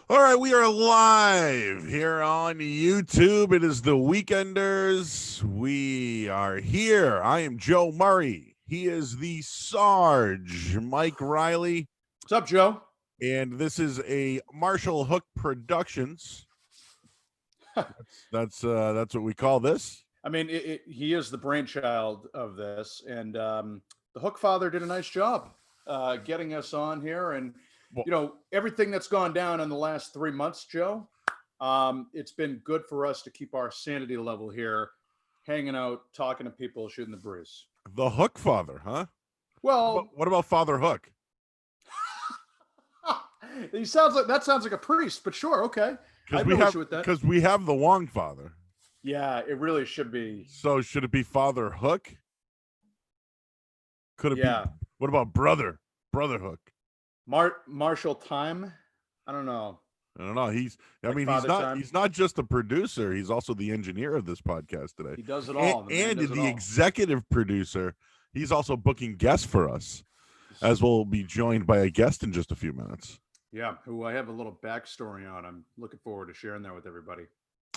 All right, we are live here on YouTube. It is the Weekenders. We are here. I am Joe Murray. He is the Sarge, Mike Riley. What's up, Joe? And this is a Marshall Hook Productions. That's what we call this. I mean, he is the brainchild of this, and the Hook Father did a nice job getting us on here. And everything that's gone down in the last 3 months, Joe, it's been good for us to keep our sanity level here, hanging out, talking to people, shooting the breeze. The Hook Father, huh? Well, what about Father Hook? sounds like a priest, but sure, okay. Because we have the Wong Father. Yeah, it really should be. So should it be Father Hook? Could it be? What about Brother Hook? Marshall Time? I don't know. He's not just a producer. He's also the engineer of this podcast today. He does it all. And the executive producer. He's also booking guests for us, as we'll be joined by a guest in just a few minutes. Yeah, who I have a little backstory on. I'm looking forward to sharing that with everybody.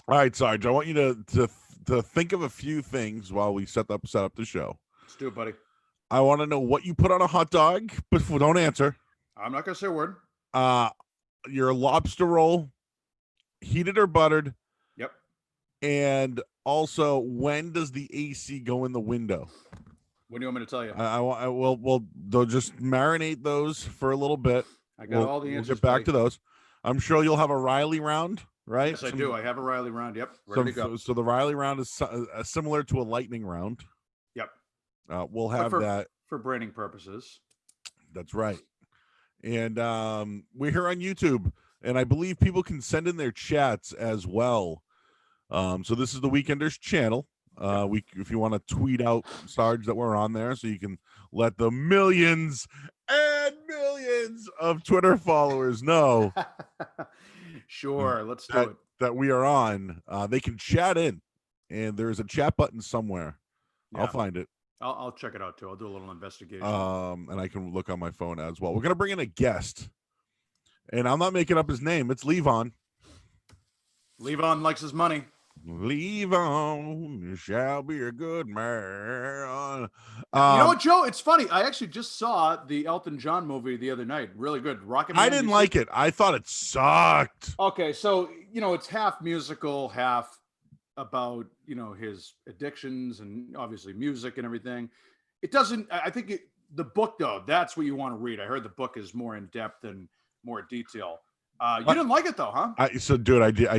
All right, Sarge, I want you to think of a few things while we set up the show. Let's do it, buddy. I want to know what you put on a hot dog, but don't answer. I'm not going to say a word. Your lobster roll, heated or buttered. Yep. And also, when does the AC go in the window? What do you want me to tell you? I will. They'll just marinate those for a little bit. I got all the answers. We'll get back to those. I'm sure you'll have a Riley round, right? Yes, I do. I have a Riley round. Yep. Ready to go. So the Riley round is similar to a lightning round. Yep. We'll have that for branding purposes. That's right. And we're here on YouTube, and I believe people can send in their chats as well. So this is the Weekenders channel. If you want to tweet out, Sarge, that we're on there, so you can let the millions and millions of Twitter followers know. Sure, let's do it. That we are on. They can chat in, and there's a chat button somewhere. Yeah. I'll find it. I'll check it out too. I'll do a little investigation. And I can look on my phone as well. We're gonna bring in a guest, and I'm not making up his name. It's Levon. Levon likes his money. Levon shall be a good man. You know what, Joe? It's funny. I actually just saw the Elton John movie the other night. Really good. Rocket Man. I didn't like it. I thought it sucked. Okay, so it's half musical, half about his addictions and obviously music and everything. It doesn't. I think the book though. That's what you want to read. I heard the book is more in depth and more detail. You didn't like it though, huh? I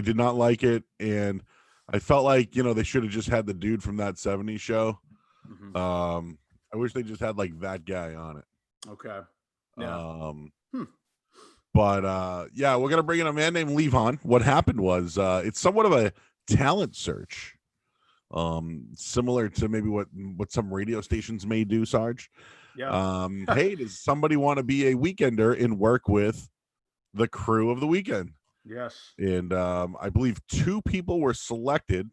did not like it, and I felt like they should have just had the dude from that '70s show. Mm-hmm. I wish they just had like that guy on it. Okay. Yeah. But yeah, we're gonna bring in a man named Levon. What happened was it's somewhat of a talent search, similar to maybe what some radio stations may do, Sarge. Yeah. Hey, does somebody want to be a weekender and work with the crew of the weekend? Yes. And I believe 2 people were selected.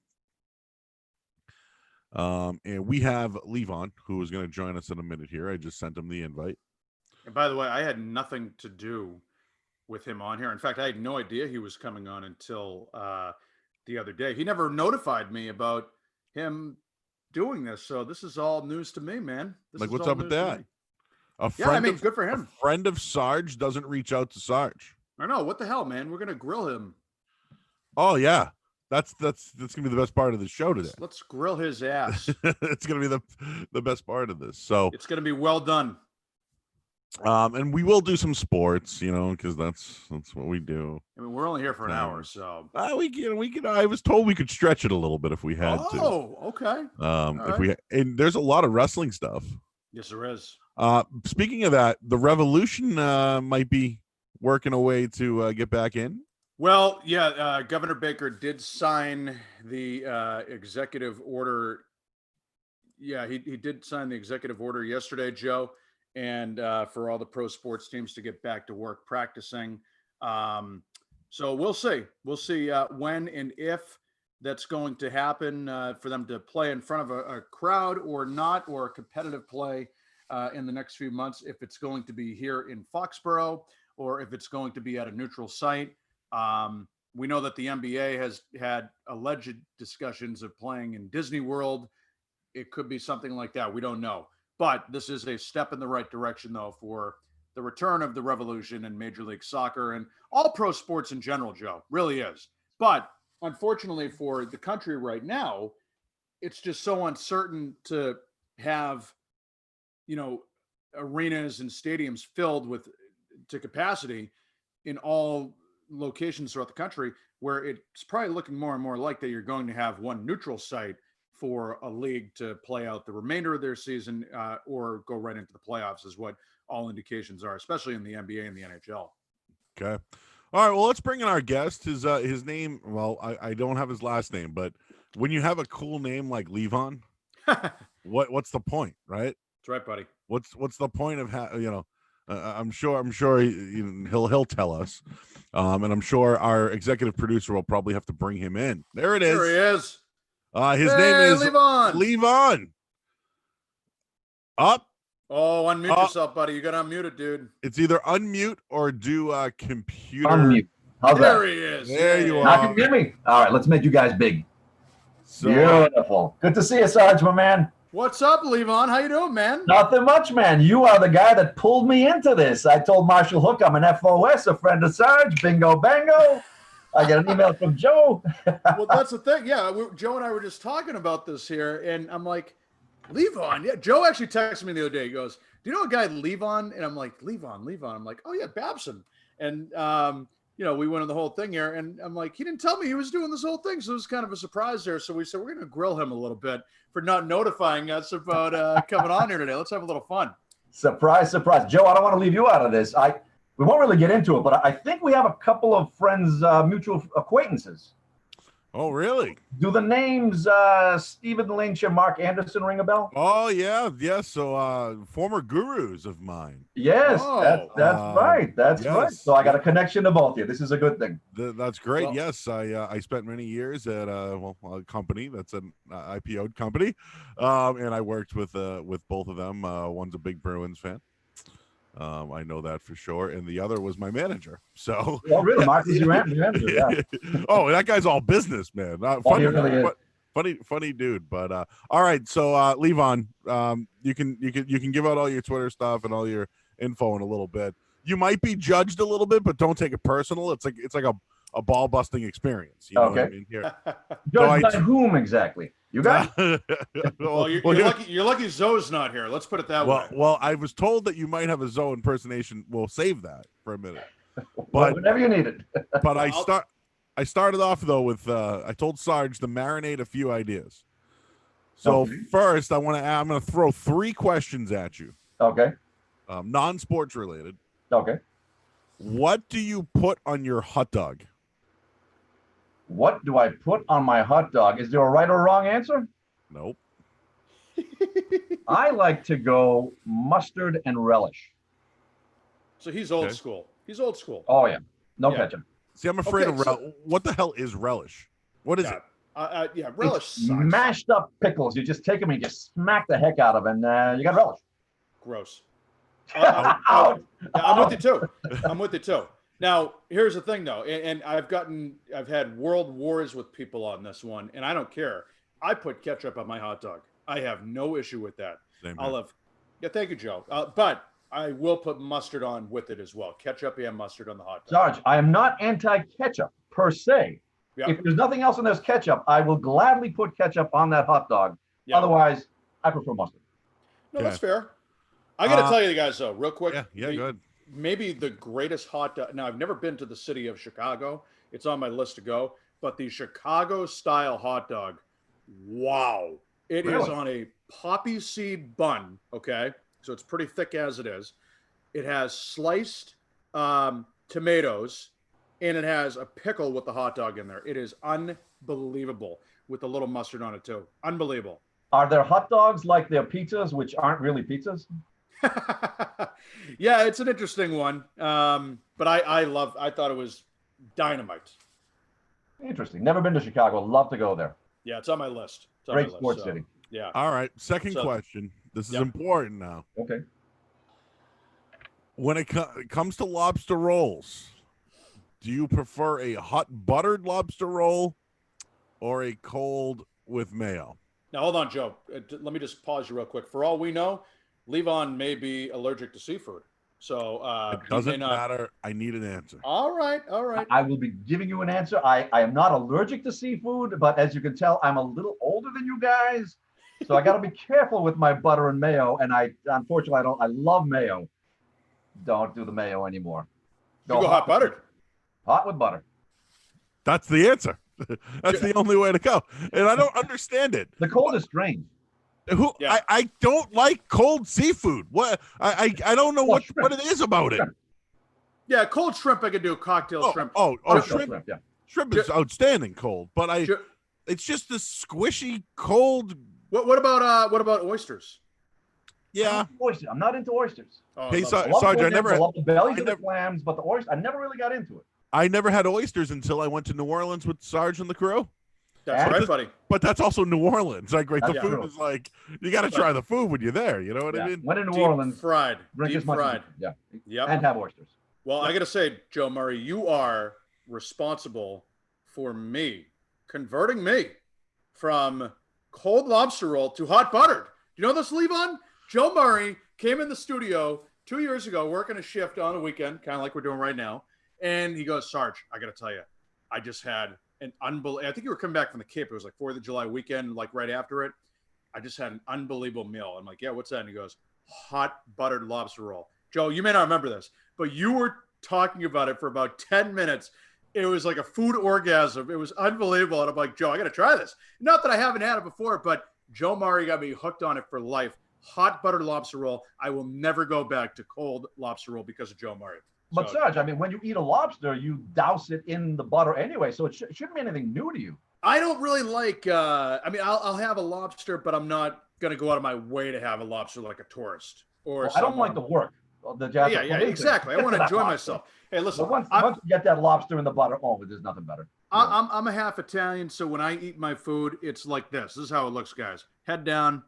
And we have Levon, who is going to join us in a minute here. I just sent him the invite. And by the way, I had nothing to do with him on here. In fact, I had no idea he was coming on until the other day. He never notified me about him doing this. So this is all news to me, man. What's up with that? Good for him. A friend of Sarge doesn't reach out to Sarge. I know. What the hell, man? We're going to grill him. Oh, yeah. That's gonna be the best part of the show today. Let's grill his ass. It's gonna be the best part of this. So it's gonna be well done. And we will do some sports, because that's what we do. I mean, we're only here for an hour, so we can. I was told we could stretch it a little bit if we had to. Oh, okay. And there's a lot of wrestling stuff. Yes, there is. Speaking of that, the Revolution might be working a way to get back in. Well, yeah, Governor Baker did sign the executive order. Yeah, he did sign the executive order yesterday, Joe, and for all the pro sports teams to get back to work practicing. So we'll see. We'll see when and if that's going to happen for them to play in front of a crowd or not, or a competitive play in the next few months, if it's going to be here in Foxborough or if it's going to be at a neutral site. We know that the NBA has had alleged discussions of playing in Disney World. It could be something like that. We don't know. But this is a step in the right direction, though, for the return of the revolution in Major League Soccer and all pro sports in general, Joe. Really is. But unfortunately for the country right now, it's just so uncertain to have, arenas and stadiums filled with to capacity in all locations throughout the country, where it's probably looking more and more like that you're going to have one neutral site for a league to play out the remainder of their season or go right into the playoffs is what all indications are, especially in the NBA and the NHL. Okay. All right. Well, let's bring in our guest. His name. Well, I don't have his last name, but when you have a cool name like Levon, what's the point, right? That's right, buddy. What's the point of I'm sure he'll tell us, and I'm sure our executive producer will probably have to bring him in. There it is. There he is. His name is Levon. Levon. Up. Oh, unmute yourself, buddy. You got to unmute it, dude. It's either unmute or do computer. Unmute. How's there that? He is. There you Now are. can you hear me? All right, let's make you guys big. So, Beautiful. Good to see you, Sarge, my man. What's up, Levon? How you doing, man? Nothing much, man. You are the guy that pulled me into this. I told Marshall Hook I'm an FOS, a friend of Sarge. Bingo, bango. I get an email from Joe. Well, that's the thing. Yeah, Joe and I were just talking about this here, and I'm like, Levon. Yeah, Joe actually texted me the other day. He goes, "Do you know a guy Levon?" And I'm like, Levon. I'm like, "Oh yeah, Babson." And we went on the whole thing here, and I'm like, he didn't tell me he was doing this whole thing, so it was kind of a surprise there. So we said we're going to grill him a little bit for not notifying us about coming on here today. Let's have a little fun. Surprise, surprise. Joe, I don't want to leave you out of this. We won't really get into it, but I think we have a couple of friends, mutual acquaintances. Oh, really? Do the names Stephen Lynch and Mark Anderson ring a bell? Oh, yeah. So former gurus of mine. Yes, Oh. that's right. That's yes. right. So I got a connection to both of you. This is a good thing. That's great. Well, yes, I spent many years at a company that's an IPO'd company, and I worked with both of them. One's a big Bruins fan. I know that for sure, and the other was my manager. So, Oh, really? Mark was your manager. Yeah. Oh, that guy's all business, man. He really is. Funny dude. But all right, so Levon, you can give out all your Twitter stuff and all your info in a little bit. You might be judged a little bit, but don't take it personal. It's like a ball busting experience. You know what I mean? Here. Judged by whom exactly? You got Well, you're lucky Zoe's not here. Let's put it that way. Well, I was told that you might have a Zoe impersonation. We'll save that for a minute. But whenever you need it. But I started off though with I told Sarge to marinate a few ideas. So first, I'm gonna throw 3 questions at you. Okay. Non-sports related. Okay. What do you put on your hot dog? What do I put on my hot dog? Is there a right or wrong answer? Nope. I like to go mustard and relish. So he's old school. He's old school. Oh, yeah. No Yeah. ketchup. See, I'm afraid Okay, of what the hell is relish? What is it? Relish It's sucks. mashed up pickles. You just take them and you just smack the heck out of them, and you got relish. Gross. Out. I'm with you too. Now, here's the thing though, and I've had world wars with people on this one, and I don't care. I put ketchup on my hot dog. I have no issue with that. Same I'll here. have, thank you, Joe. But I will put mustard on with it as well. Ketchup and mustard on the hot dog. Sarge, I am not anti-ketchup per se. Yep. If there's nothing else in this ketchup, I will gladly put ketchup on that hot dog. Yep. Otherwise, I prefer mustard. No, that's fair. I got to tell you guys though, real quick. Yeah, good. Maybe the greatest hot dog. Now, I've never been to the city of Chicago. It's on my list to go. But the Chicago style hot dog, wow. It is Really? on a poppy seed bun, okay? So it's pretty thick as it is. It has sliced tomatoes, and it has a pickle with the hot dog in there. It is unbelievable with a little mustard on it, too. Unbelievable. Are there hot dogs like their pizzas, which aren't really pizzas? Yeah, it's an interesting one. But I thought it was dynamite. Interesting. Never been to Chicago. Love to go there. Yeah, it's on my list. It's on Great my list, sports so, city. Yeah. All right. Second question. This is important now. Okay. When it comes to lobster rolls, Do you prefer a hot buttered lobster roll or a cold with mayo? Now, hold on, Joe. Let me just pause you real quick. For all we know, Levon may be allergic to seafood. So It he may doesn't not. matter. I need an answer. All right. All right. I will be giving you an answer. I am not allergic to seafood, but as you can tell, I'm a little older than you guys. So I got to be careful with my butter and mayo. And unfortunately, I love mayo. Don't do the mayo anymore. You go hot buttered. Hot with butter. That's the answer. That's the only way to go. And I don't understand it. The cold is strange. Yeah. I don't like cold seafood. What I don't know what it is about it. Yeah, cold shrimp I could do. Cocktail shrimp. Shrimp. Yeah. Shrimp is outstanding cold, but it's just this squishy cold. What about oysters? Yeah. I'm not into oysters. Oh, Hey, I love Sarge, I love the bellies of the clams, but the oysters, I never really got into it. I never had oysters until I went to New Orleans with Sarge and the crew. That's right, buddy. But that's also New Orleans. Like, right, the That's food true. is like, you got to try the food when you're there. You know what I mean? When in New Deep Orleans, fried. drink Deep as much as fried. you can. Yeah. Yep. And have oysters. Well, I got to say, Joe Murray, you are responsible for converting me from cold lobster roll to hot buttered. Do you know this, Levon? Joe Murray came in the studio 2 years ago working a shift on the weekend, kind of like we're doing right now. And he goes, Sarge, I got to tell you, I just had an unbelievable, I think you were coming back from the Cape. It was like 4th of July weekend, like right after it. I just had an unbelievable meal. I'm like, yeah, what's that? And he goes, hot buttered lobster roll. Joe, you may not remember this, but you were talking about it for about 10 minutes. It was like a food orgasm. It was unbelievable. And I'm like, Joe, I got to try this. Not that I haven't had it before, but Joe Murray got me hooked on it for life. Hot buttered lobster roll. I will never go back to cold lobster roll because of Joe Murray. But Sarge, I mean, when you eat a lobster, you douse it in the butter anyway, so it shouldn't be anything new to you. I don't really like, I'll have a lobster, but I'm not going to go out of my way to have a lobster like a tourist. I don't like the work. Yeah, exactly. I want to enjoy myself. Hey, listen. Once you get that lobster in the butter, there's nothing better. I'm a half Italian, so when I eat my food, it's like this. This is how it looks, guys. Head down.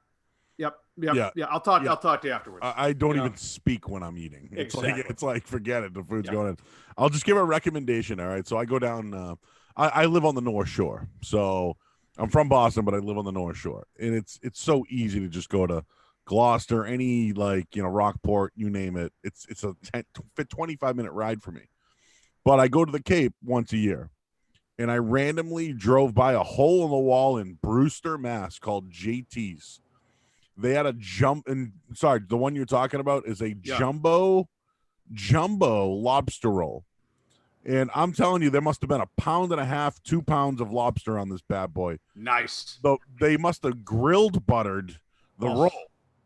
Yep. Yeah. I'll talk to you afterwards. I don't even speak when I'm eating. Exactly. It's like forget it. The food's going in. I'll just give a recommendation. All right. So I go down. I live on the North Shore. So I'm from Boston, but I live on the North Shore, and it's so easy to just go to Gloucester, any Rockport, you name it. It's a 25-minute ride for me. But I go to the Cape once a year, and I randomly drove by a hole in the wall in Brewster, Mass, called JT's. They had the one you're talking about is a jumbo lobster roll. And I'm telling you, there must have been 1.5 pounds, 2 pounds of lobster on this bad boy. Nice. So they must have grilled buttered the roll.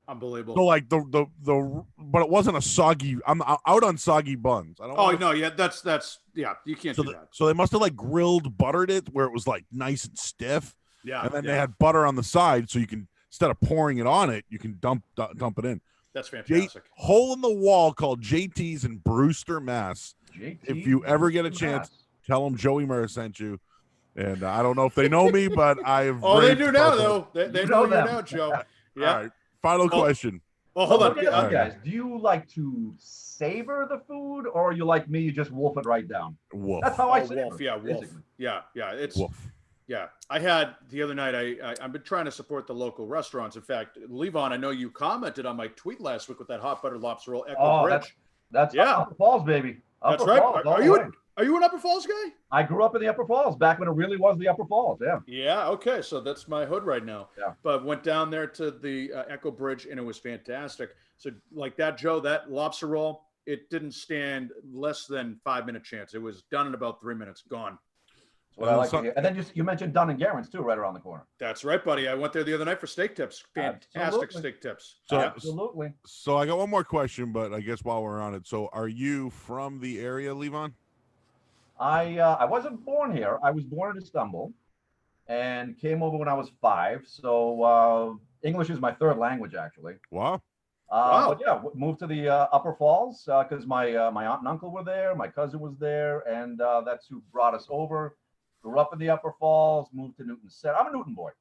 Unbelievable. So like but it wasn't a soggy. I'm out on soggy buns. I don't. That's you can't do that. So they must have like grilled buttered it where it was like nice and stiff. Yeah. And then they had butter on the side, so you can, instead of pouring it on it, you can dump it in. That's fantastic. Hole in the wall called JT's in Brewster, Mass. If you ever get a chance, tell them Joey Murray sent you. And I don't know if they know me, but I've. They do now, though. They know you now, Joe. Yeah. All right. Final question. Well, hold on, guys. Do you like to savor the food, or you like me? You just wolf it right down. Wolf. That's how I savor. Wolf. Yeah, wolf. Basically. Yeah. It's wolf. Yeah, I had the other night. I've been trying to support the local restaurants. In fact, Levon, I know you commented on my tweet last week with that hot butter lobster roll. Echo Bridge. That's Upper Falls, baby. That's right. Are you an Upper Falls guy? I grew up in the Upper Falls back when it really was the Upper Falls. Yeah. Yeah. Okay. So that's my hood right now. Yeah. But went down there to the Echo Bridge, and it was fantastic. So like that, Joe, that lobster roll, it didn't stand less than 5-minute chance. It was done in about 3 minutes. Gone. What I like to hear. And then you mentioned Dunn and Garen's too, right around the corner. That's right, buddy. I went there the other night for steak tips. Fantastic steak tips. So, absolutely. So I got one more question, but I guess while we're on it, so are you from the area, Levon? I wasn't born here. I was born in Istanbul, and came over when I was 5. So English is my 3rd language, actually. Wow. But yeah, moved to the Upper Falls because my aunt and uncle were there. My cousin was there, and that's who brought us over. Grew up in the Upper Falls, moved to Newton Center. I'm a Newton boy.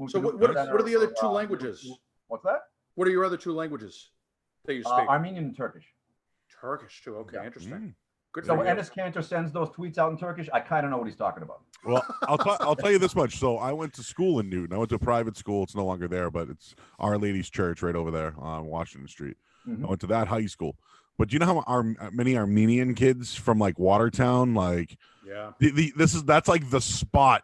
So what are the other 2 languages? What's that? What are your other 2 languages that you speak? Armenian and Turkish. Turkish too. Okay, interesting. Good So for you. Enes Kanter sends those tweets out in Turkish. I kind of know what he's talking about. Well, I'll tell you this much. So I went to school in Newton. I went to a private school. It's no longer there, but it's Our Lady's Church right over there on Washington Street. I went to that high school. But do you know how many Armenian kids from like Watertown, like Yeah. that's like the spot,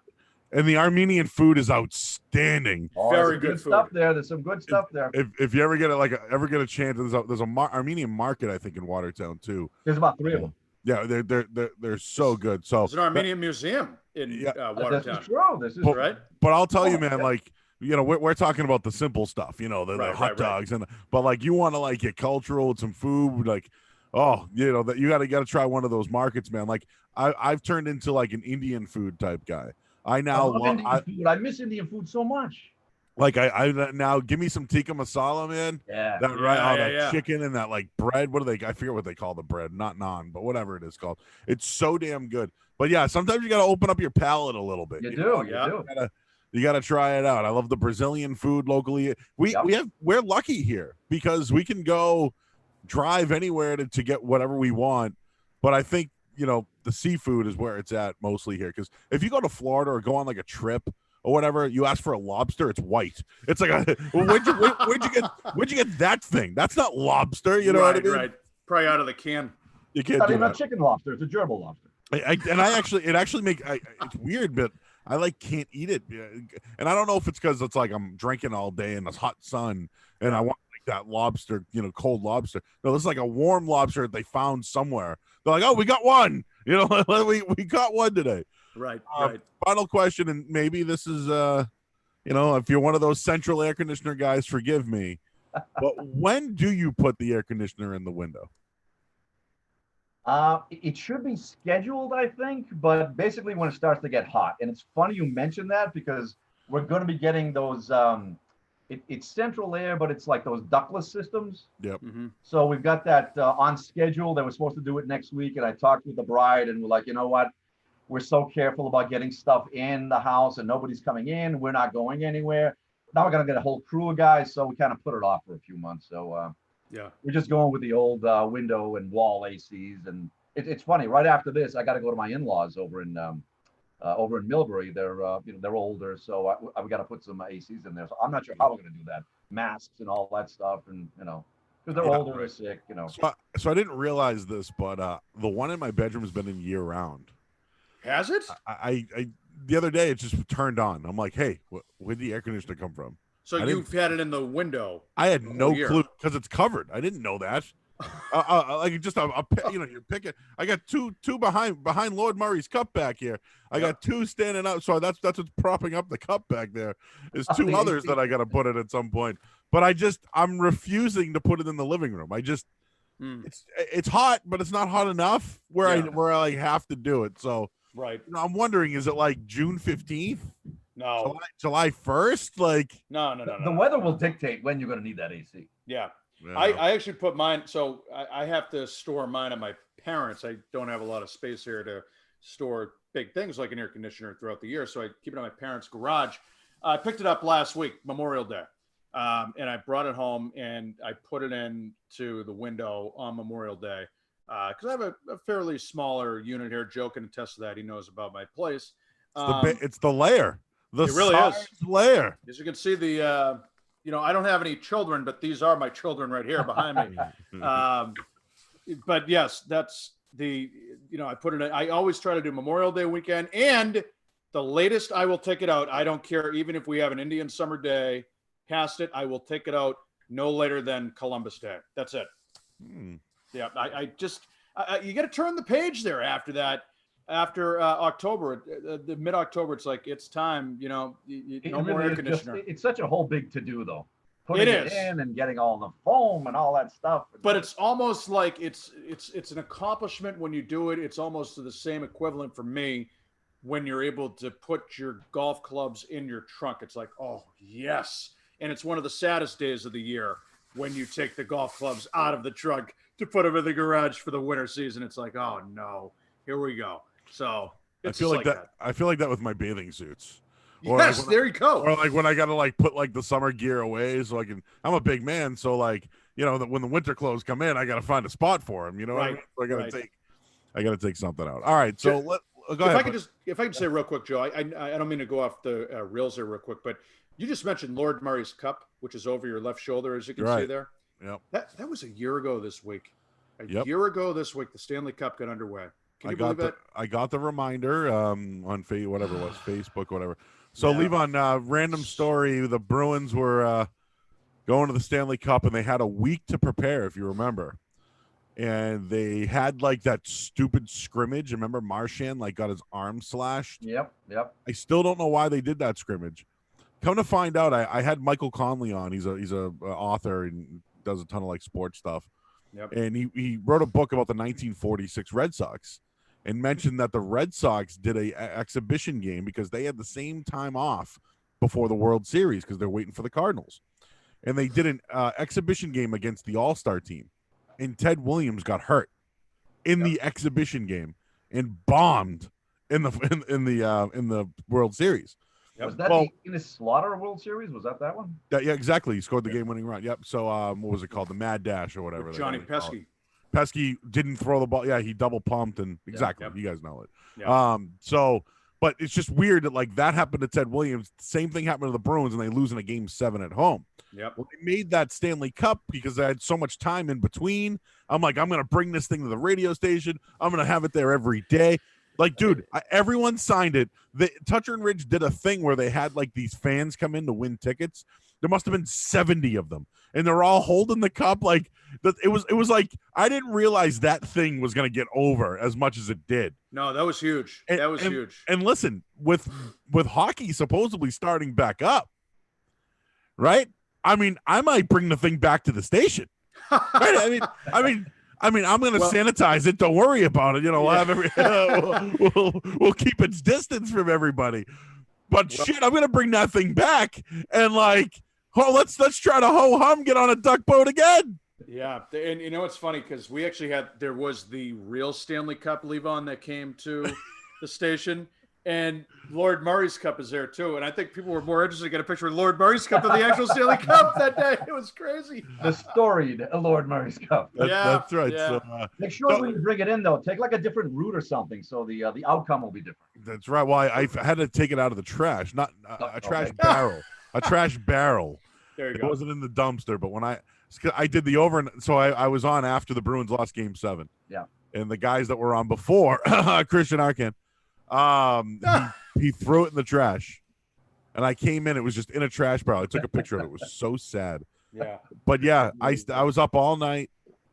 and the Armenian food is outstanding. Oh, Very there's some good stuff food. there. There's some good stuff there. If you ever get a chance, there's a Armenian market I think in Watertown too. There's about 3 of them. Yeah, they're so good. So There's an Armenian museum in Watertown. This is true. This is But- right? But I'll tell you, Oh, man, yeah. like, we're talking about the simple stuff, the Right, hot right. dogs but like you want to like get cultural with some food, like, oh, that you gotta try one of those markets, man. Like I've turned into like an Indian food type guy. I I now love Indian food. I miss Indian food so much. I now give me some tikka masala, man. Yeah. That that yeah. chicken and that like bread. What do they? I forget what they call the bread. Not naan, but whatever it is called. It's so damn good. But yeah, sometimes you got to open up your palate a little bit. You know? do. Yeah. You do. You got to try it out. I love the Brazilian food locally. We're lucky here because we can go drive anywhere to get whatever we want. But I think the seafood is where it's at mostly here. Because if you go to Florida or go on like a trip or whatever, you ask for a lobster, it's white. It's like where'd you get that thing? That's not lobster. You know what I mean? Right. Probably out of the can. You can't Not do even a that. chicken lobster. It's a gerbil lobster. It actually it's weird, but I like can't eat it, and I don't know if it's because it's like I'm drinking all day in this hot sun, and I want like that lobster, cold lobster. No, this is like a warm lobster that they found somewhere. They're like, oh, we got one, we got one today. Right. Final question, and maybe this is if you're one of those central air conditioner guys, forgive me, but when do you put the air conditioner in the window? It should be scheduled, I think, but basically when it starts to get hot. And it's funny you mentioned that because we're going to be getting those. It's central air, but it's like those ductless systems. Yep. Mm-hmm. So we've got that on schedule. They were supposed to do it next week, and I talked with the bride, and we're like, you know what? We're so careful about getting stuff in the house, and nobody's coming in. We're not going anywhere. Now we're going to get a whole crew of guys, so we kind of put it off for a few months. So Yeah. we're just going with the old window and wall ACs, and it's funny. Right after this, I got to go to my in-laws over in Millbury. They're older, so we got to put some ACs in there. So I'm not sure how we're going to do that. Masks and all that stuff, and because they're older, they're sick. So I didn't realize this, but the one in my bedroom has been in year round. Has it? I the other day it just turned on. I'm like, hey, where'd the air conditioner come from? So you've had it in the window. I had the no whole year. clue because it's covered. I didn't know that. Like just you're picking. I got two behind Lord Murray's cup back here. I got two standing up. So that's what's propping up the cup back there. There's two others that I got to put in at some point. But I'm refusing to put it in the living room. It's hot, but it's not hot enough where I like have to do it. So right. I'm wondering, is it like June 15th? No. July 1st? Like No. The weather will dictate when you're going to need that AC. Yeah. I actually put mine. So I have to store mine at my parents'. I don't have a lot of space here to store big things like an air conditioner throughout the year. So I keep it in my parents' garage. I picked it up last week, Memorial Day. And I brought it home and I put it into the window on Memorial Day. Because I have a fairly smaller unit here. Joe can attest to that. He knows about my place. It's the layer. The It really size is. layer. As you can see, I don't have any children, but these are my children right here behind me. But yes, that's I put it in. I always try to do Memorial Day weekend, and the latest I will take it out. I don't care, even if we have an Indian summer day past it, I will take it out no later than Columbus Day. That's it. Yeah, I you got to turn the page there after that. After October, the mid-October, it's like it's time. No more air conditioner. It's such a whole big to-do, though. Putting it in and getting all the foam and all that stuff. But it's almost like it's an accomplishment when you do it. It's almost the same equivalent for me when you're able to put your golf clubs in your trunk. It's like, oh yes, and it's one of the saddest days of the year when you take the golf clubs out of the trunk to put them in the garage for the winter season. It's like, oh no, here we go. So it's I feel like that. I feel like that with my bathing suits. Or yes, there you go. Or like when I gotta like put like the summer gear away, so I'm a big man, so like when the winter clothes come in, I gotta find a spot for them. You know, right? So I gotta take. I got to take something out. All right, so go if ahead. If I could say real quick, Joe, I don't mean to go off the rails there real quick, but you just mentioned Lord Murray's Cup, which is over your left shoulder, as you can see there. Yep. That was a year ago this week. Year ago this week, the Stanley Cup got underway. Can you believe it? I got the reminder on whatever it was, Facebook, whatever. So Levon, random story: the Bruins were going to the Stanley Cup, and they had a week to prepare, if you remember. And they had like that stupid scrimmage. Remember, Marchand like got his arm slashed. Yep. I still don't know why they did that scrimmage. Come to find out, I had Michael Conley on. He's a author and does a ton of like sports stuff. Yep. And he wrote a book about the 1946 Red Sox and mentioned that the Red Sox did a exhibition game because they had the same time off before the World Series because they're waiting for the Cardinals. And they did an exhibition game against the All-Star team. And Ted Williams got hurt in the exhibition game and bombed in the World Series. Yep. Was that the Enos Slaughter World Series? Was that one? Yeah, exactly. He scored the game-winning run. Yep. So what was it called? The Mad Dash or whatever. Johnny Pesky. Pesky didn't throw the ball. Yeah, he double pumped and exactly. You guys know it. Yeah. But it's just weird that like that happened to Ted Williams. Same thing happened to the Bruins, and they lose in a Game 7 at home. Yep. Well, they made that Stanley Cup because I had so much time in between. I'm like, I'm going to bring this thing to the radio station. I'm going to have it there every day. Like, dude, everyone signed it. Toucher and Ridge did a thing where they had like these fans come in to win tickets. There must have been 70 of them, and they're all holding the cup. Like it was like I didn't realize that thing was going to get over as much as it did. No, that was huge. That was huge. And listen, with hockey supposedly starting back up, right? I mean, I might bring the thing back to the station. Right? I mean, I'm going to sanitize it. Don't worry about it. You know, we'll keep its distance from everybody. But shit, I'm going to bring that thing back and like, let's try to ho-hum, get on a duck boat again. Yeah, and you know what's funny because we actually there was the real Stanley Cup, Levon, that came to the station. And Lord Murray's Cup is there too. And I think people were more interested to get a picture of Lord Murray's Cup than the actual Stanley Cup that day. It was crazy. The storied Lord Murray's Cup. That's right. Yeah. So, make sure when you bring it in, though, take like a different route or something. So the outcome will be different. That's right. Well, I had to take it out of the trash, not a trash barrel. A trash barrel. There you go. It wasn't in the dumpster, but when I did the over, so I was on after the Bruins lost Game 7. Yeah. And the guys that were on before, Christian Arcan, he threw it in the trash, and I came in. It was just in a trash barrel. I took a picture of it. It was so sad. Yeah. But yeah, I was up all night,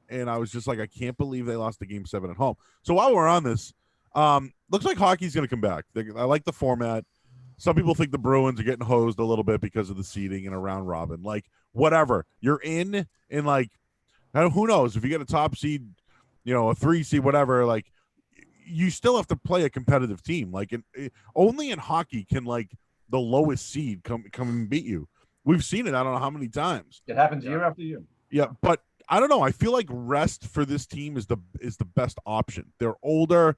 and I was just like, I can't believe they lost the Game 7 at home. So while we're on this, looks like hockey's going to come back. I like the format. Some people think the Bruins are getting hosed a little bit because of the seeding and a round robin. Like, whatever. You're in, and like, who knows if you get a top seed, a 3 seed, whatever. Like, you still have to play a competitive team. Like, only in hockey can like the lowest seed come and beat you. We've seen it. I don't know how many times. It happens year after year. Yeah, but I don't know. I feel like rest for this team is the best option. They're older.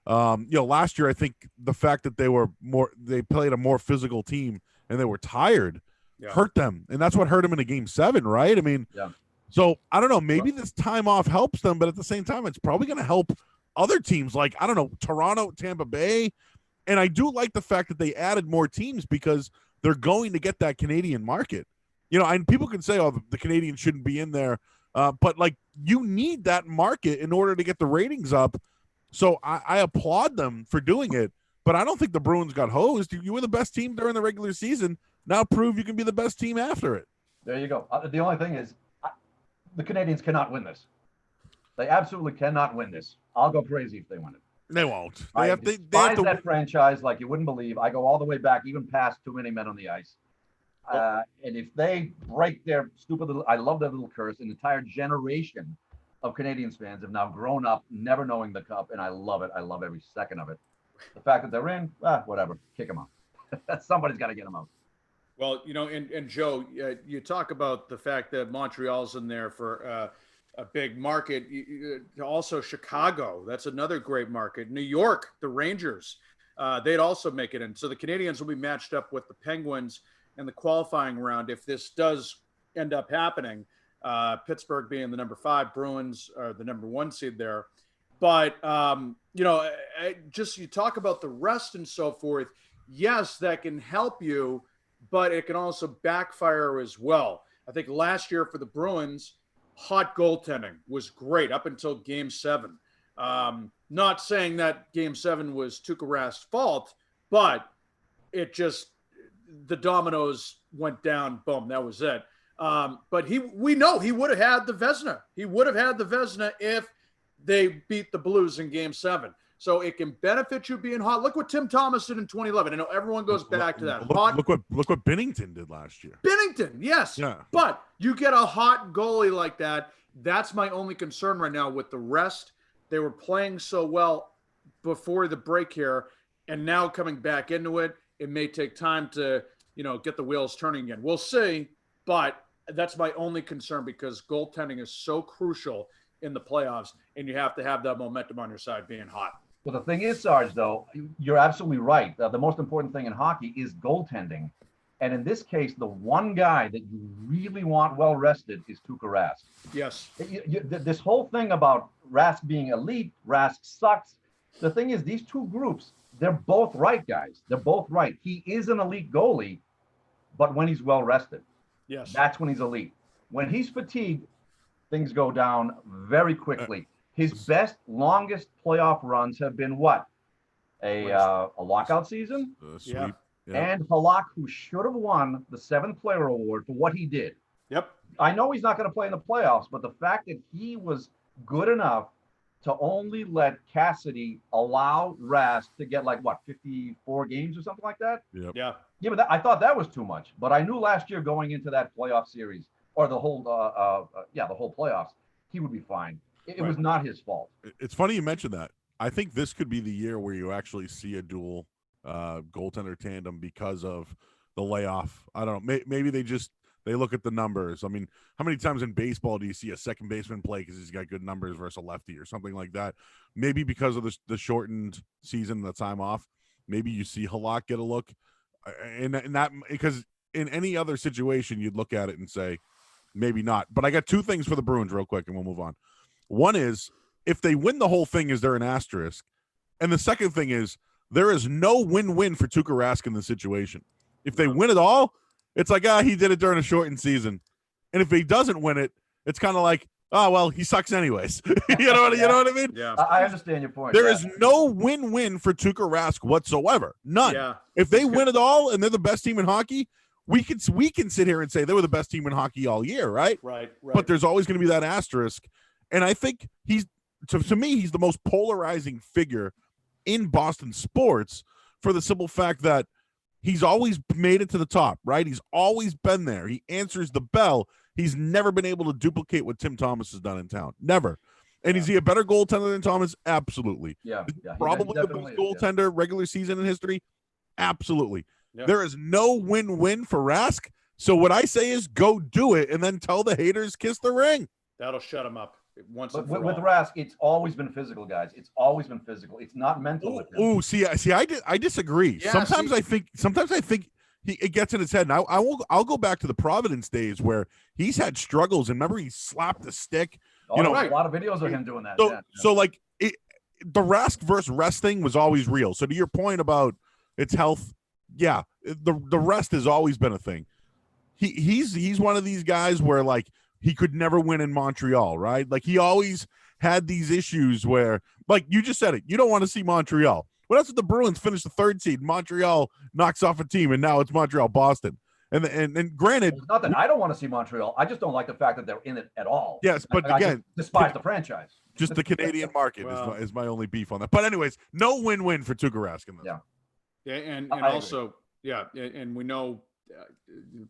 Last year I think the fact that they played a more physical team and they were tired hurt them, and that's what hurt them in a Game 7, right? I mean, so I don't know. Maybe this time off helps them, but at the same time, it's probably going to help other teams like, I don't know, Toronto, Tampa Bay. And I do like the fact that they added more teams because they're going to get that Canadian market. And people can say, oh, the Canadians shouldn't be in there. But like, you need that market in order to get the ratings up. So I applaud them for doing it, but I don't think the Bruins got hosed. You were the best team during the regular season. Now prove you can be the best team after it. There you go. The only thing is the Canadians cannot win this. They absolutely cannot win this. I'll go crazy if they win it. They won't. They have to that franchise like you wouldn't believe. I go all the way back, even past Too Many Men on the Ice. And if they break their stupid little, I love that little curse, an entire generation of Canadians fans have now grown up never knowing the cup, and I love it. I love every second of it. The fact that they're in, whatever, kick them out. Somebody's got to get them out. Well, and Joe, you talk about the fact that Montreal's in there for a big market. Also, Chicago, that's another great market. New York, the Rangers, they'd also make it in. So the Canadians will be matched up with the Penguins in the qualifying round if this does end up happening. Pittsburgh being the number 5, Bruins are the number 1 seed there. But just you talk about the rest and so forth. Yes, that can help you, but it can also backfire as well. I think last year for the Bruins, hot goaltending was great up until Game 7. Not saying that Game 7 was Tuukka Rask's fault, but it just the dominoes went down. Boom, that was it. But we know he would have had the Vezina. He would have had the Vezina if they beat the Blues in Game 7. So it can benefit you being hot. Look what Tim Thomas did in 2011. I know everyone goes back to that. Look what Binnington did last year. Binnington, yes. Yeah. But you get a hot goalie like that. That's my only concern right now with the rest. They were playing so well before the break here, and now coming back into it, it may take time to, get the wheels turning again. We'll see, but that's my only concern because goaltending is so crucial in the playoffs, and you have to have that momentum on your side being hot. Well, the thing is, Sarge, though, you're absolutely right. The most important thing in hockey is goaltending. And in this case, the one guy that you really want well rested is Tuukka Rask. Yes. This whole thing about Rask being elite, Rask sucks. The thing is, these two groups, they're both right, guys. They're both right. He is an elite goalie, but when he's well rested, yes, that's when he's elite. When he's fatigued, things go down very quickly. His best, longest playoff runs have been what? A lockout season? Sweep. Yeah. And Halak, who should have won the 7th Player Award for what he did. Yep. I know he's not going to play in the playoffs, but the fact that he was good enough to only let Cassidy allow Rask to get 54 games or something like that? Yep. Yeah. Yeah, but I thought that was too much. But I knew last year going into that playoff series, or the whole playoffs, he would be fine. It was not his fault. It's funny you mentioned that. I think this could be the year where you actually see a dual goaltender tandem because of the layoff. I don't know. Maybe they look at the numbers. I mean, how many times in baseball do you see a second baseman play because he's got good numbers versus a lefty or something like that? Maybe because of the shortened season, the time off, maybe you see Halak get a look. And that because in any other situation, you'd look at it and say, maybe not. But I got two things for the Bruins real quick, and we'll move on. One is, if they win the whole thing, is there an asterisk? And the second thing is, there is no win-win for Tuukka Rask in this situation. If they win it all, it's like, he did it during a shortened season. And if he doesn't win it, it's kind of like, oh, well, he sucks anyways. You know what I mean? Yeah. I understand your point. There is no win-win for Tuukka Rask whatsoever. None. Yeah. If they win it all and they're the best team in hockey, we can sit here and say they were the best team in hockey all year, right? Right. But there's always going to be that asterisk. And I think to me, he's the most polarizing figure in Boston sports for the simple fact that he's always made it to the top, right? He's always been there. He answers the bell. He's never been able to duplicate what Tim Thomas has done in town. Never. And is he a better goaltender than Thomas? Absolutely. Yeah. Probably the best goaltender regular season in history? Absolutely. Yeah. There is no win-win for Rask. So what I say is go do it and then tell the haters kiss the ring. That'll shut him up once But and for with all. Rask, it's always been physical, guys. It's always been physical. It's not mental. with him. Ooh, see, I disagree. Yeah, sometimes I think it gets in his head. And I'll go back to the Providence days where he's had struggles. And remember, he slapped the stick. A lot of videos of him doing that. So the Rask versus rest thing was always real. So to your point about its health, yeah, the rest has always been a thing. He's one of these guys where he could never win in Montreal, right? He always had these issues where, you just said it, you don't want to see Montreal. What else if the Bruins finish the 3rd seed? Montreal knocks off a team, and now it's Montreal-Boston. And granted, it's not that I don't want to see Montreal. I just don't like the fact that they're in it at all. Yes, but I again, just despise the franchise. Just the Canadian market is my only beef on that. But anyways, no win-win for Tuukka Rask in this. Yeah, and also, yeah, and we know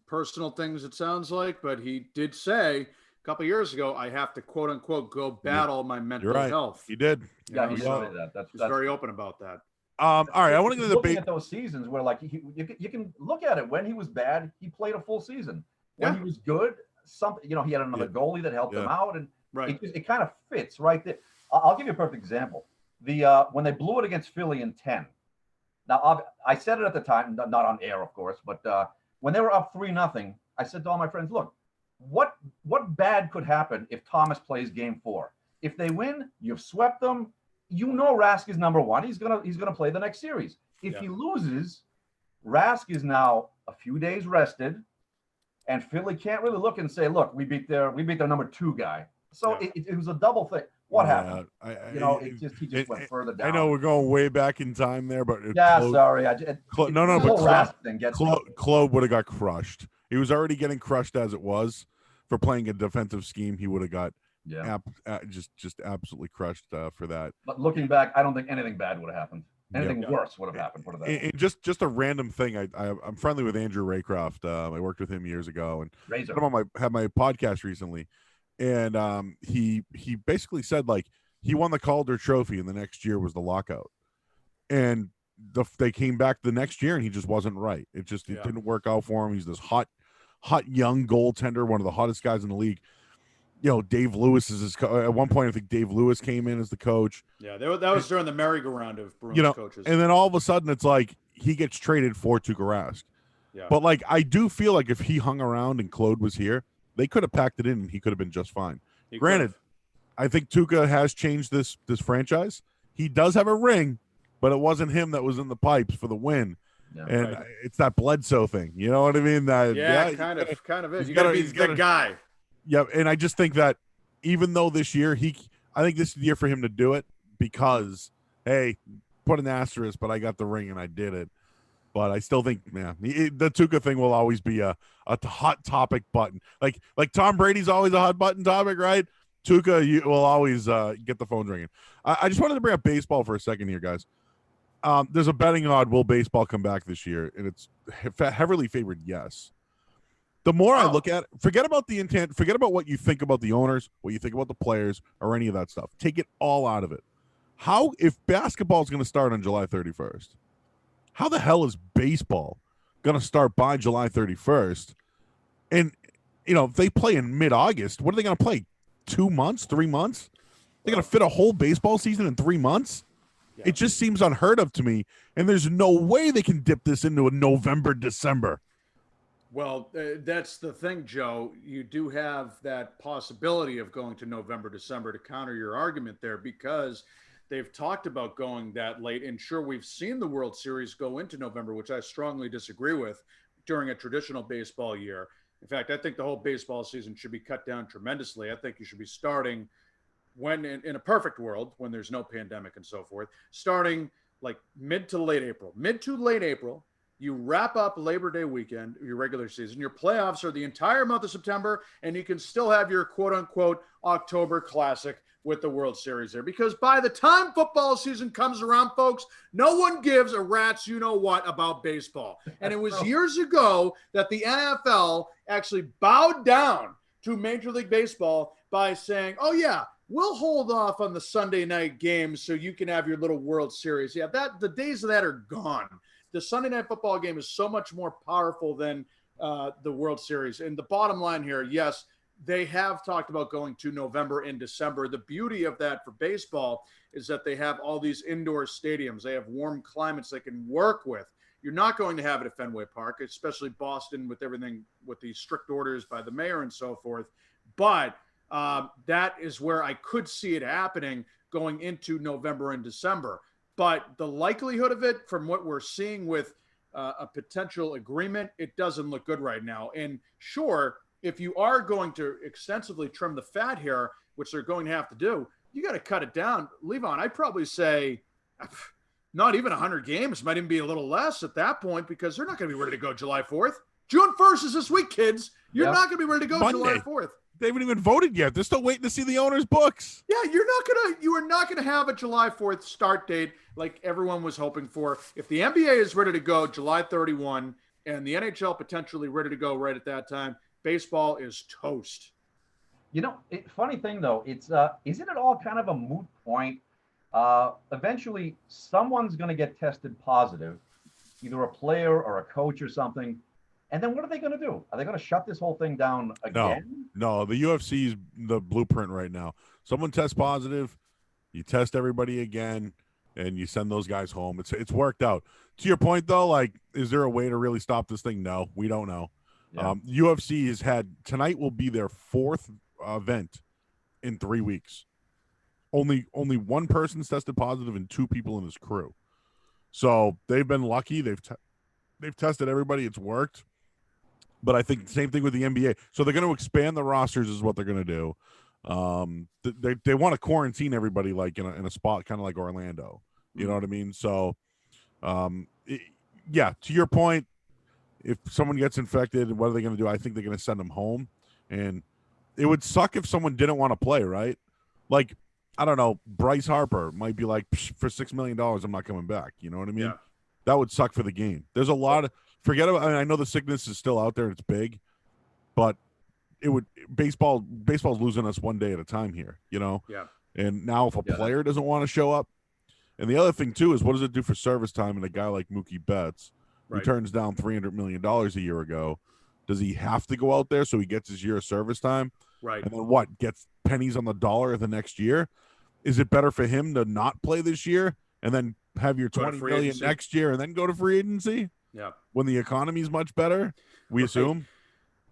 personal things, it sounds like, but he did say a couple of years ago, I have to quote unquote go battle my mental health. He did. Yeah, he did say that. He's very open about that. All right, I want to get looking at those seasons where you can look at it. When he was bad, he played a full season. When he was good, he had another goalie that helped him out, and it kind of fits right there. I'll give you a perfect example. When they blew it against Philly in 10. Now, I said it at the time, not on air, of course, but when they were up 3-0, I said to all my friends, look, what bad could happen if Thomas plays game 4? If they win, you've swept them. Rask is number one. He's gonna play the next series. If he loses, Rask is now a few days rested, and Philly can't really look and say, "Look, we beat their number two guy." So it was a double thing. What happened? He just went further down. I know we're going way back in time there, but sorry. But Rask thing gets Claude would have got crushed. He was already getting crushed as it was for playing a defensive scheme. He would have got just absolutely crushed for that. But looking back, I don't think anything bad would have happened. Anything worse would have happened. Put it that way. Just a random thing. I'm friendly with Andrew Raycroft. I worked with him years ago, and had my podcast recently, and he basically said, like, he won the Calder Trophy, and the next year was the lockout, and they came back the next year, and he just wasn't right. It didn't work out for him. He's this hot young goaltender, one of the hottest guys in the league. Dave Lewis is at one point. I think Dave Lewis came in as the coach. Yeah, that was during the merry-go-round of Bruins coaches. And then all of a sudden, it's like he gets traded for Tuukka Rask. Yeah. But like, I do feel like if he hung around and Claude was here, they could have packed it in, and he could have been just fine. Granted, I think Tuukka has changed this franchise. He does have a ring, but it wasn't him that was in the pipes for the win. Yeah, and it's that Bledsoe thing. You know what I mean? That kind of is. You got to be the good guy. Yeah, and I just think that even though this year I think this is the year for him to do it because, hey, put an asterisk, but I got the ring and I did it. But I still think, the Tuukka thing will always be a hot topic button. Like Tom Brady's always a hot button topic, right? Tuukka, you will always get the phone ringing. I just wanted to bring up baseball for a second here, guys. There's a betting odd, will baseball come back this year? And it's heavily favored yes. The more I look at it, forget about the intent, forget about what you think about the owners, what you think about the players, or any of that stuff. Take it all out of it. If basketball is going to start on July 31st, how the hell is baseball going to start by July 31st? And, if they play in mid-August, what are they going to play? 2 months, 3 months? They're going to fit a whole baseball season in 3 months? Yeah. It just seems unheard of to me. And there's no way they can dip this into a November, December. Well, that's the thing, Joe. You do have that possibility of going to November, December to counter your argument there because they've talked about going that late. And sure, we've seen the World Series go into November, which I strongly disagree with during a traditional baseball year. In fact, I think the whole baseball season should be cut down tremendously. I think you should be starting when in a perfect world, when there's no pandemic and so forth, starting like mid to late April. You wrap up Labor Day weekend, your regular season. Your playoffs are the entire month of September, and you can still have your quote-unquote October Classic with the World Series there. Because by the time football season comes around, folks, no one gives a rat's you-know-what about baseball. And it was years ago that the NFL actually bowed down to Major League Baseball by saying, oh, yeah, we'll hold off on the Sunday night games so you can have your little World Series. Yeah, the days of that are gone. The Sunday night football game is so much more powerful than the World Series. And the bottom line here, yes, they have talked about going to November and December. The beauty of that for baseball is that they have all these indoor stadiums. They have warm climates they can work with. You're not going to have it at Fenway Park, especially Boston with everything, with these strict orders by the mayor and so forth. But that is where I could see it happening going into November and December. But the likelihood of it, from what we're seeing with a potential agreement, it doesn't look good right now. And sure, if you are going to extensively trim the fat here, which they're going to have to do, you got to cut it down. Levon, I'd probably say not even 100 games, might even be a little less at that point, because they're not going to be ready to go July 4th. June 1st is this week, kids. You're not going to be ready to go Monday. July 4th. They haven't even voted yet. They're still waiting to see the owner's books. Yeah, you are not gonna have a July 4th start date like everyone was hoping for. If the NBA is ready to go July 31 and the NHL potentially ready to go right at that time, baseball is toast. Funny thing though, it's isn't it all kind of a moot point? Eventually, someone's going to get tested positive, either a player or a coach or something. And then what are they going to do? Are they going to shut this whole thing down again? No, the UFC's the blueprint right now. Someone tests positive, you test everybody again, and you send those guys home. It's worked out. To your point, though, like, is there a way to really stop this thing? No, we don't know. Yeah. UFC has had – tonight will be their fourth event in 3 weeks. only one person's tested positive and 2 people in his crew. So they've been lucky. They've tested everybody. It's worked. But I think the same thing with the NBA. So they're going to expand the rosters is what they're going to do. They want to quarantine everybody like in a spot kind of like Orlando. You know what I mean? So, yeah, to your point, if someone gets infected, what are they going to do? I think they're going to send them home. And it would suck if someone didn't want to play, right? Like, I don't know, Bryce Harper might be like, for $6 million, I'm not coming back. You know what I mean? Yeah. That would suck for the game. There's a lot of, forget about, I know the sickness is still out there. It's big, but baseball's losing us one day at a time here, you know? Yeah. And now if a player doesn't want to show up, and the other thing too is what does it do for service time and a guy like Mookie Betts, who turns down $300 million a year ago? Does he have to go out there so he gets his year of service time? Right. And then what? Gets pennies on the dollar the next year? Is it better for him to not play this year and then have your $20 million next year and then go to free agency? Yeah. When the economy's much better, we assume.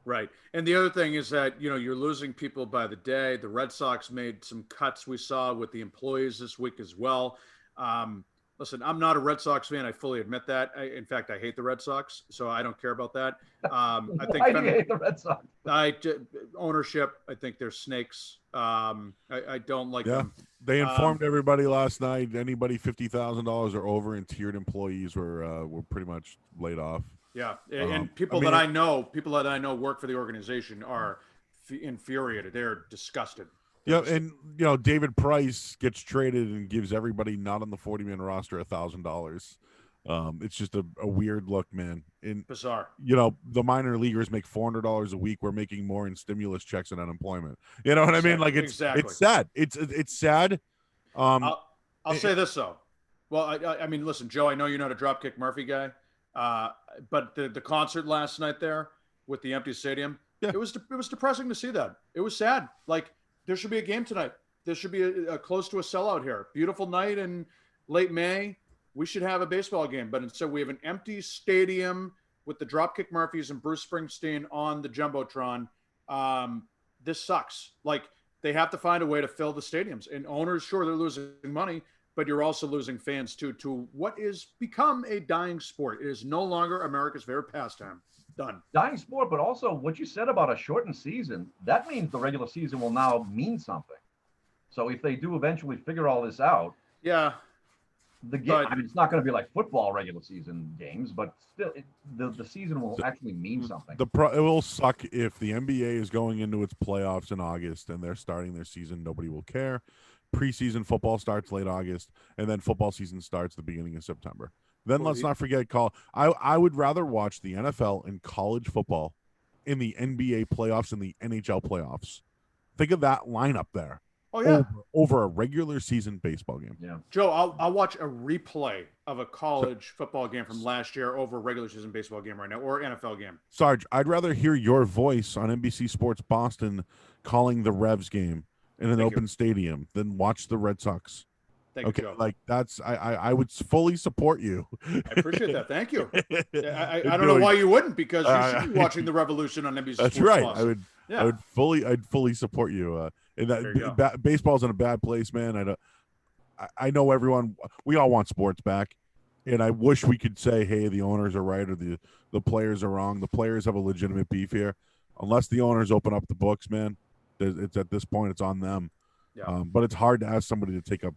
Right. And the other thing is that, you're losing people by the day. The Red Sox made some cuts we saw with the employees this week as well. Listen, I'm not a Red Sox fan. I fully admit that. In fact, I hate the Red Sox, so I don't care about that. I think Why do you hate the Red Sox? Ownership, I think they're snakes. I don't like them. They informed everybody last night. Anybody $50,000 or over in tiered employees were pretty much laid off. Yeah, and people that I know work for the organization are infuriated. They're disgusted. Yeah, and David Price gets traded and gives everybody not on the 40-man roster $1,000. It's just a weird look, man. Bizarre. The minor leaguers make $400 a week. We're making more in stimulus checks and unemployment. You know what I mean? Like it's sad. It's sad. I'll say this though. Well, I mean, listen, Joe. I know you're not a Dropkick Murphy guy, but the concert last night there with the empty stadium, it was depressing to see that. It was sad. Like, there should be a game tonight. There should be a close to a sellout here. Beautiful night in late May. We should have a baseball game, but instead we have an empty stadium with the Dropkick Murphys and Bruce Springsteen on the Jumbotron. This sucks. Like, they have to find a way to fill the stadiums. And owners, sure, they're losing money, but you're also losing fans too to what is become a dying sport. It is no longer America's favorite pastime. Done. Dying sport, but also what you said about a shortened season, that means the regular season will now mean something. So if they do eventually figure all this out, the game, I mean, it's not going to be like football regular season games, but still, the season will actually mean something. It will suck if the NBA is going into its playoffs in August and they're starting their season. Nobody will care. Preseason football starts late August, and then football season starts the beginning of September. Then let's not forget I would rather watch the NFL and college football in the NBA playoffs and the NHL playoffs. Think of that lineup there. Oh yeah, over a regular season baseball game. Yeah, Joe, I'll watch a replay of a college football game from last year over a regular season baseball game right now, or NFL game. Sarge, I'd rather hear your voice on NBC Sports Boston calling the Revs game in an open stadium than watch the Red Sox. Thank you, Joe. Like that's I would fully support you. I appreciate that. Thank you. I don't know why you wouldn't, because you should be watching the Revolution on NBC That's Sports right. Boston. I'd fully support you. And that baseball's in a bad place, man. I know everyone. We all want sports back, and I wish we could say, hey, the owners are right or the players are wrong. The players have a legitimate beef here. Unless the owners open up the books, man, it's at this point it's on them. Yeah. But it's hard to ask somebody to take a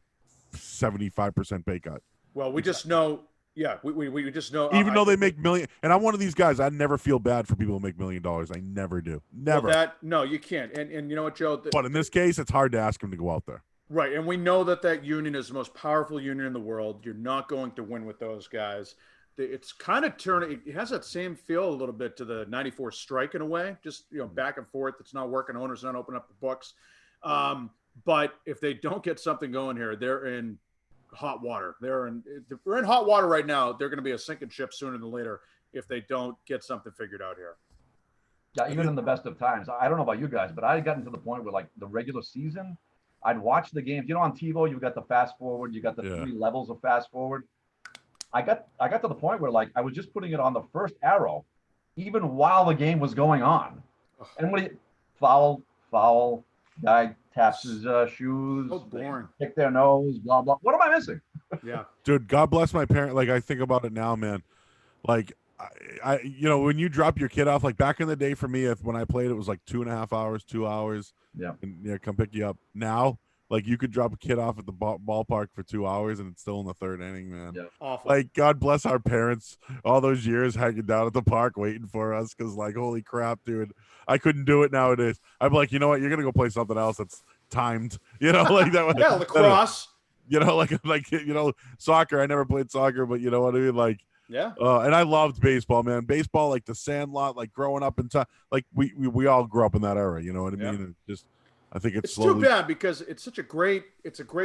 75% pay cut. Well, we just know. Yeah, we just know. Even though they make million, and I'm one of these guys. I never feel bad for people who make $1 million. I never do. Never. Well, no, you can't. And you know what, Joe? But in this case, it's hard to ask him to go out there. Right, and we know that union is the most powerful union in the world. You're not going to win with those guys. It's kind of turning. It has that same feel a little bit to the '94 strike in a way. Just back and forth. It's not working. Owners not opening up the books. But if they don't get something going here, they're in hot water. We're in hot water right now. They're going to be a sinking ship sooner than later if they don't get something figured out here. Yeah, even in the best of times. I don't know about you guys, but I had gotten to the point where, like, the regular season, I'd watch the games. On TiVo, you've got the fast forward, you got the 3 levels of fast forward. I got to the point where, like, I was just putting it on the first arrow, even while the game was going on. And when foul, guy taps his shoes, So boring. they pick their nose, blah blah. What am I missing? Yeah. Dude, God bless my parent. Like, I think about it now, man. Like, when you drop your kid off, like back in the day for me, when I played, it was like 2.5 hours, 2 hours. Yeah. And come pick you up. Now, like, you could drop a kid off at the ballpark for 2 hours and it's still in the third inning, man. Yeah. Awful. Like, God bless our parents all those years hanging down at the park waiting for us, because, like, holy crap, dude, I couldn't do it nowadays. I'm like, you know what? You're gonna go play something else that's timed, like that. Yeah, lacrosse. Soccer. I never played soccer, but you know what I mean. Like, Yeah. and I loved baseball, man. Baseball, like the Sandlot, like growing up in time, like we all grew up in that era. You know what I mean? Yeah. And just, I think it's It's slowly. too bad because it's a great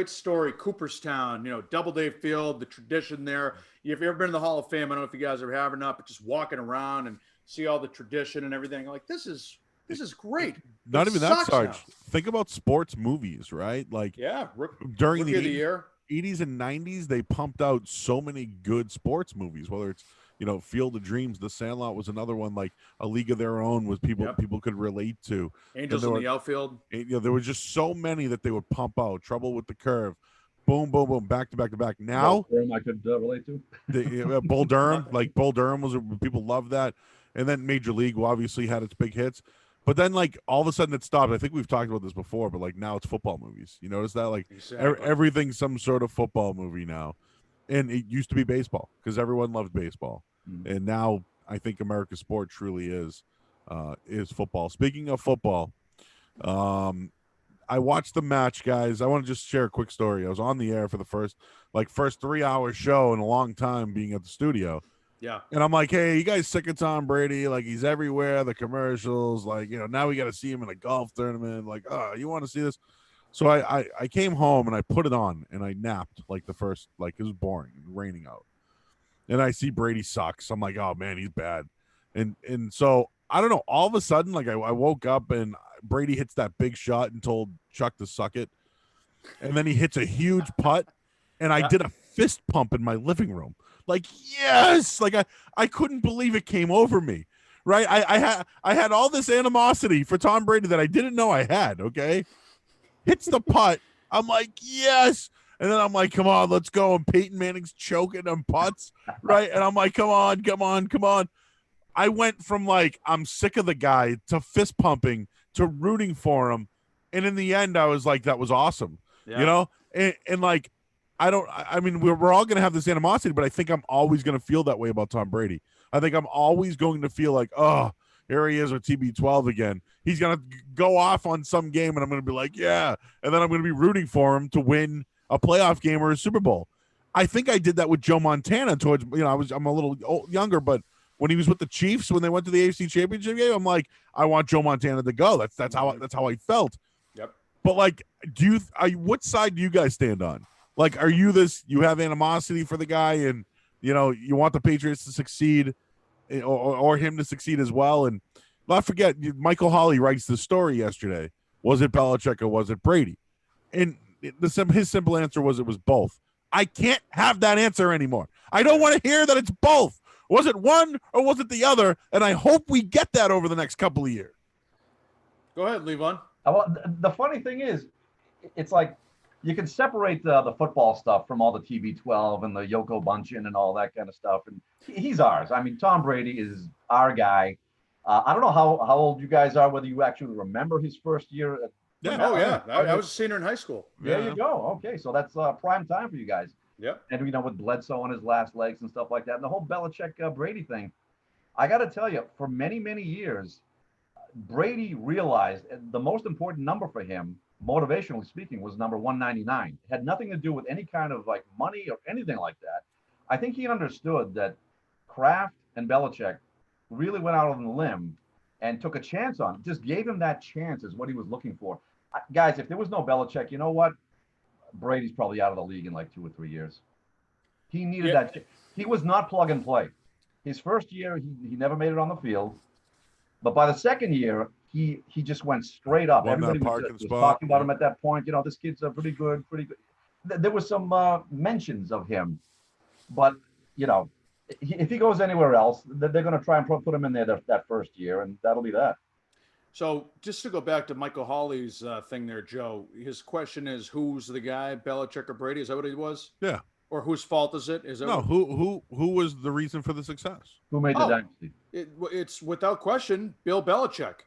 story. Cooperstown, Doubleday Field, the tradition there. If you've ever been in the Hall of Fame, I don't know if you guys ever have or not, but just walking around and see all the tradition and everything. Like, this is great. Not It even that, sucks Sarge. now. Think about sports movies, right? Like, Yeah. during Rookie the of the year. 80s and 90s, they pumped out so many good sports movies, whether it's Field of Dreams. The Sandlot was another one, like A League of Their Own, was people could relate to. Angels in the Outfield. There was just so many that they would pump out. Trouble with the Curve, boom, boom, boom, back to back to back. Now, I could relate to. Bull Durham, like Bull Durham people loved that, and then Major League obviously had its big hits. But then, like, all of a sudden it stopped. I think we've talked about this before, but like now it's football movies. You notice that? Like, Exactly. everything's some sort of football movie now. And it used to be baseball because everyone loved baseball. And now I think America's sport truly is football. Speaking of football, I watched the match, guys. I want to just share a quick story. I was on the air for the first 3-hour show in a long time, being at the studio. Yeah. And I'm like, hey, you guys sick of Tom Brady? Like, he's everywhere, the commercials, like, now we got to see him in a golf tournament. Like, oh, you want to see this? So I came home and I put it on and I napped like the first, like, it was boring, raining out. And I see Brady sucks. I'm like, oh man, he's bad. And so I don't know, all of a sudden, like, I woke up and Brady hits that big shot and told Chuck to suck it. And then he hits a huge putt. And I did a fist pump in my living room. Like, yes, like I couldn't believe it came over me, right? I had all this animosity for Tom Brady that I didn't know I had. Okay, hits the putt. I'm like, yes, and then I'm like, come on, let's go. And Peyton Manning's choking on putts, right? And I'm like, come on. I went from like I'm sick of the guy to fist pumping to rooting for him, and in the end, I was like, that was awesome, and like. I mean, we're all going to have this animosity, but I think I'm always going to feel that way about Tom Brady. I think I'm always going to feel like, oh, here he is with TB12 again. He's going to go off on some game, and I'm going to be like, yeah. And then I'm going to be rooting for him to win a playoff game or a Super Bowl. I think I did that with Joe Montana towards, I'm a little younger, but when he was with the Chiefs, when they went to the AFC Championship game, I'm like, I want Joe Montana to go. That's how I felt. Yep. But like, what side do you guys stand on? Like, are you you have animosity for the guy and, you want the Patriots to succeed or him to succeed as well? And not forget, Michael Hawley writes the story yesterday. Was it Belichick or was it Brady? And his simple answer was it was both. I can't have that answer anymore. I don't want to hear that it's both. Was it one or was it the other? And I hope we get that over the next couple of years. Go ahead, Levon. Well, the funny thing is, it's like, you can separate the football stuff from all the TB12 and the Yoko Bunchin and all that kind of stuff. And he's ours. I mean, Tom Brady is our guy. I don't know how old you guys are, whether you actually remember his first year. I was a senior in high school. There you go. Okay, so that's prime time for you guys. Yep. And, with Bledsoe on his last legs and stuff like that. And the whole Belichick-Brady thing, I got to tell you, for many, many years, Brady realized the most important number for him, motivationally speaking, was number 199. It had nothing to do with any kind of like money or anything like that. I think he understood that Kraft and Belichick really went out on the limb and took a chance on it. Just gave him that chance is what he was looking for. Guys, if there was no Belichick, you know what? Brady's probably out of the league in like 2 or 3 years. He needed that. He was not plug and play. His first year, he never made it on the field. But by the second year, he just went straight up. Everybody was talking about him at that point. This kid's pretty good. There was some mentions of him, but if he goes anywhere else, they're going to try and put him in there that first year, and that'll be that. So just to go back to Michael Hawley's thing there, Joe, his question is, who's the guy, Belichick or Brady? Is that what it was? Yeah. Or whose fault is it? Is that No, what... who was the reason for the success? Who made the dynasty? It's without question Bill Belichick.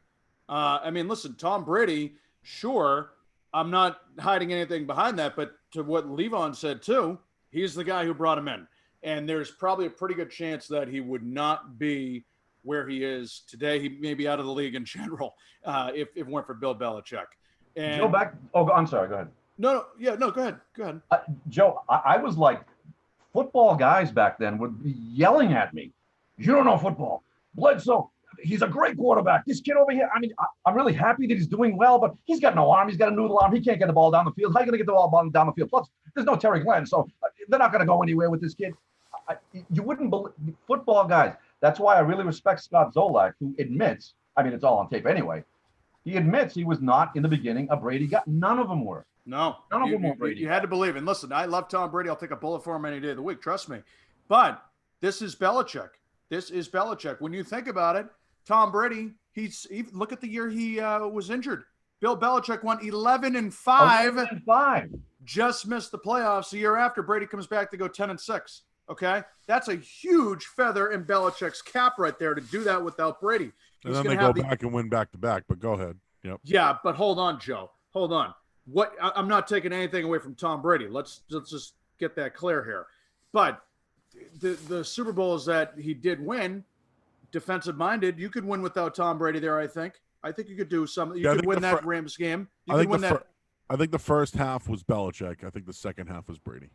I mean, listen, Tom Brady, sure, I'm not hiding anything behind that, but to what Levon said too, he's the guy who brought him in. And there's probably a pretty good chance that he would not be where he is today. He may be out of the league in general if it weren't for Bill Belichick. And Joe, back. Oh, I'm sorry. Go ahead. No, go ahead. Go ahead. Joe, I was like, football guys back then would be yelling at me. You don't know football. Bledsoe, he's a great quarterback. This kid over here, I mean, I'm really happy that he's doing well, but he's got no arm. He's got a noodle arm. He can't get the ball down the field. How are you going to get the ball down the field? Plus, there's no Terry Glenn, so they're not going to go anywhere with this kid. You wouldn't believe football guys. That's why I really respect Scott Zolak, who admits, I mean, it's all on tape anyway. He admits he was not in the beginning a Brady guy. None of them were. No, none of them were Brady. You had to believe. And listen, I love Tom Brady. I'll take a bullet for him any day of the week. Trust me. But this is Belichick. This is Belichick. When you think about it, Tom Brady, look at the year he was injured. Bill Belichick won 11-5. 11-5. Just missed the playoffs. The year after, Brady comes back to go 10-6. Okay, that's a huge feather in Belichick's cap right there to do that without Brady. And then they go back and win back to back. But go ahead. Yep. Yeah, but hold on, Joe. Hold on. I'm not taking anything away from Tom Brady. Let's just get that clear here. But the Super Bowls that he did win, defensive minded, you could win without Tom Brady there. I think you could do something. You could win that Rams game. I think the first half was Belichick. I think the second half was Brady.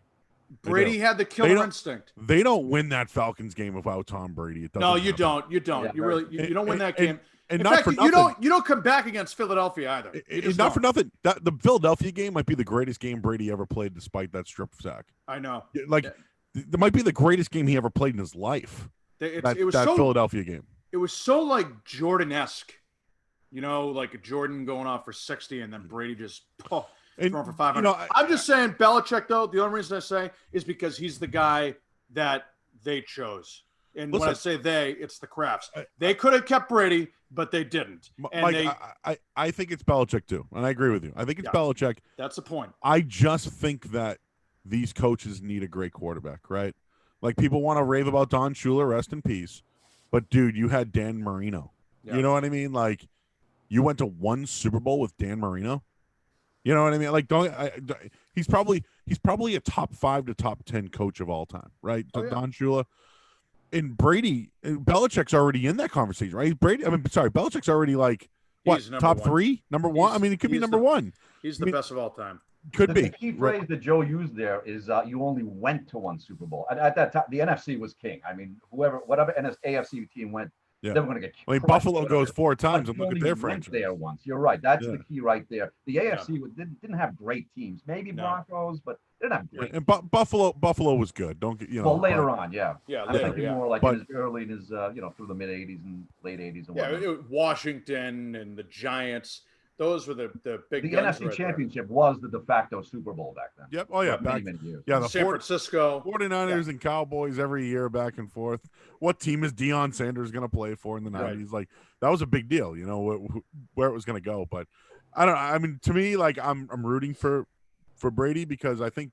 Brady had the killer instinct. They don't win that Falcons game without Tom Brady. No, you don't. You don't. Yeah, You don't win that game. And in not fact, for nothing. You don't come back against Philadelphia either. Not for nothing. The Philadelphia game might be the greatest game Brady ever played, despite that strip sack. I know. That might be the greatest game he ever played in his life. It was that so, Philadelphia game. It was so like Jordan-esque, like Jordan going off for 60 and then Brady just throwing for 500. I'm just saying Belichick, though, the only reason I say is because he's the guy that they chose. And when I say they, it's the Crafts. They could have kept Brady, but they didn't. And Mike, I think it's Belichick, too. And I agree with you. I think it's Belichick. That's the point. I just think that these coaches need a great quarterback, right? Like, people want to rave about Don Shula, rest in peace. But, dude, you had Dan Marino. Yeah. You know what I mean? Like, you went to one Super Bowl with Dan Marino. You know what I mean? Like, he's probably a top 5 to top 10 coach of all time, right? Don Shula. And Belichick's already in that conversation, right? Belichick's already like, what, top 3? Number 1? I mean, it could be number 1. He's the best of all time. Could be. The key phrase that Joe used there is you only went to one Super Bowl. At that time, the NFC was king. I mean, whatever AFC team went, they were going to get. I mean, Buffalo goes 4 times and look at their franchise. There once. You're right. That's the key right there. The AFC didn't have great teams. Maybe Broncos, but they didn't have great. And Buffalo was good. Don't get Well, later on, yeah. I'm thinking more like in his early in his through the mid '80s and late '80s and whatnot. Washington and the Giants. Those were the big. The NFC Championship was the de facto Super Bowl back then. Yep. Oh yeah. Many years. Yeah. The San Francisco 49ers and Cowboys every year back and forth. What team is Deion Sanders going to play for in the 90s? Like, that was a big deal, where it was going to go. But I don't know. I mean, to me, like, I'm rooting for Brady because I think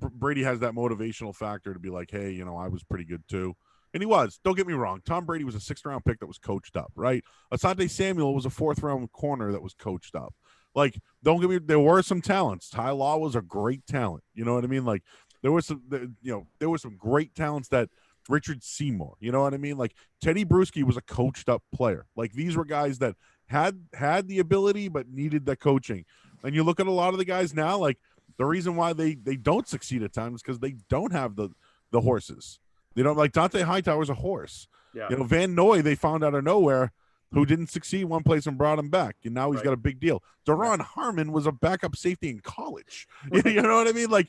Brady has that motivational factor to be like, hey, I was pretty good too. And he was. Don't get me wrong. Tom Brady was a 6th-round pick that was coached up, right? Asante Samuel was a 4th-round corner that was coached up. Like, don't get me. There were some talents. Ty Law was a great talent. You know what I mean? Like, there were some great talents that Richard Seymour. You know what I mean? Like, Teddy Bruschi was a coached-up player. Like, these were guys that had the ability but needed the coaching. And you look at a lot of the guys now. Like, the reason why they don't succeed at times is because they don't have the horses. They don't, like Dante Hightower's a horse. Yeah. Van Noy, they found out of nowhere, who didn't succeed one place and brought him back. And now he's got a big deal. Deron Harmon was a backup safety in college. You know what I mean? Like,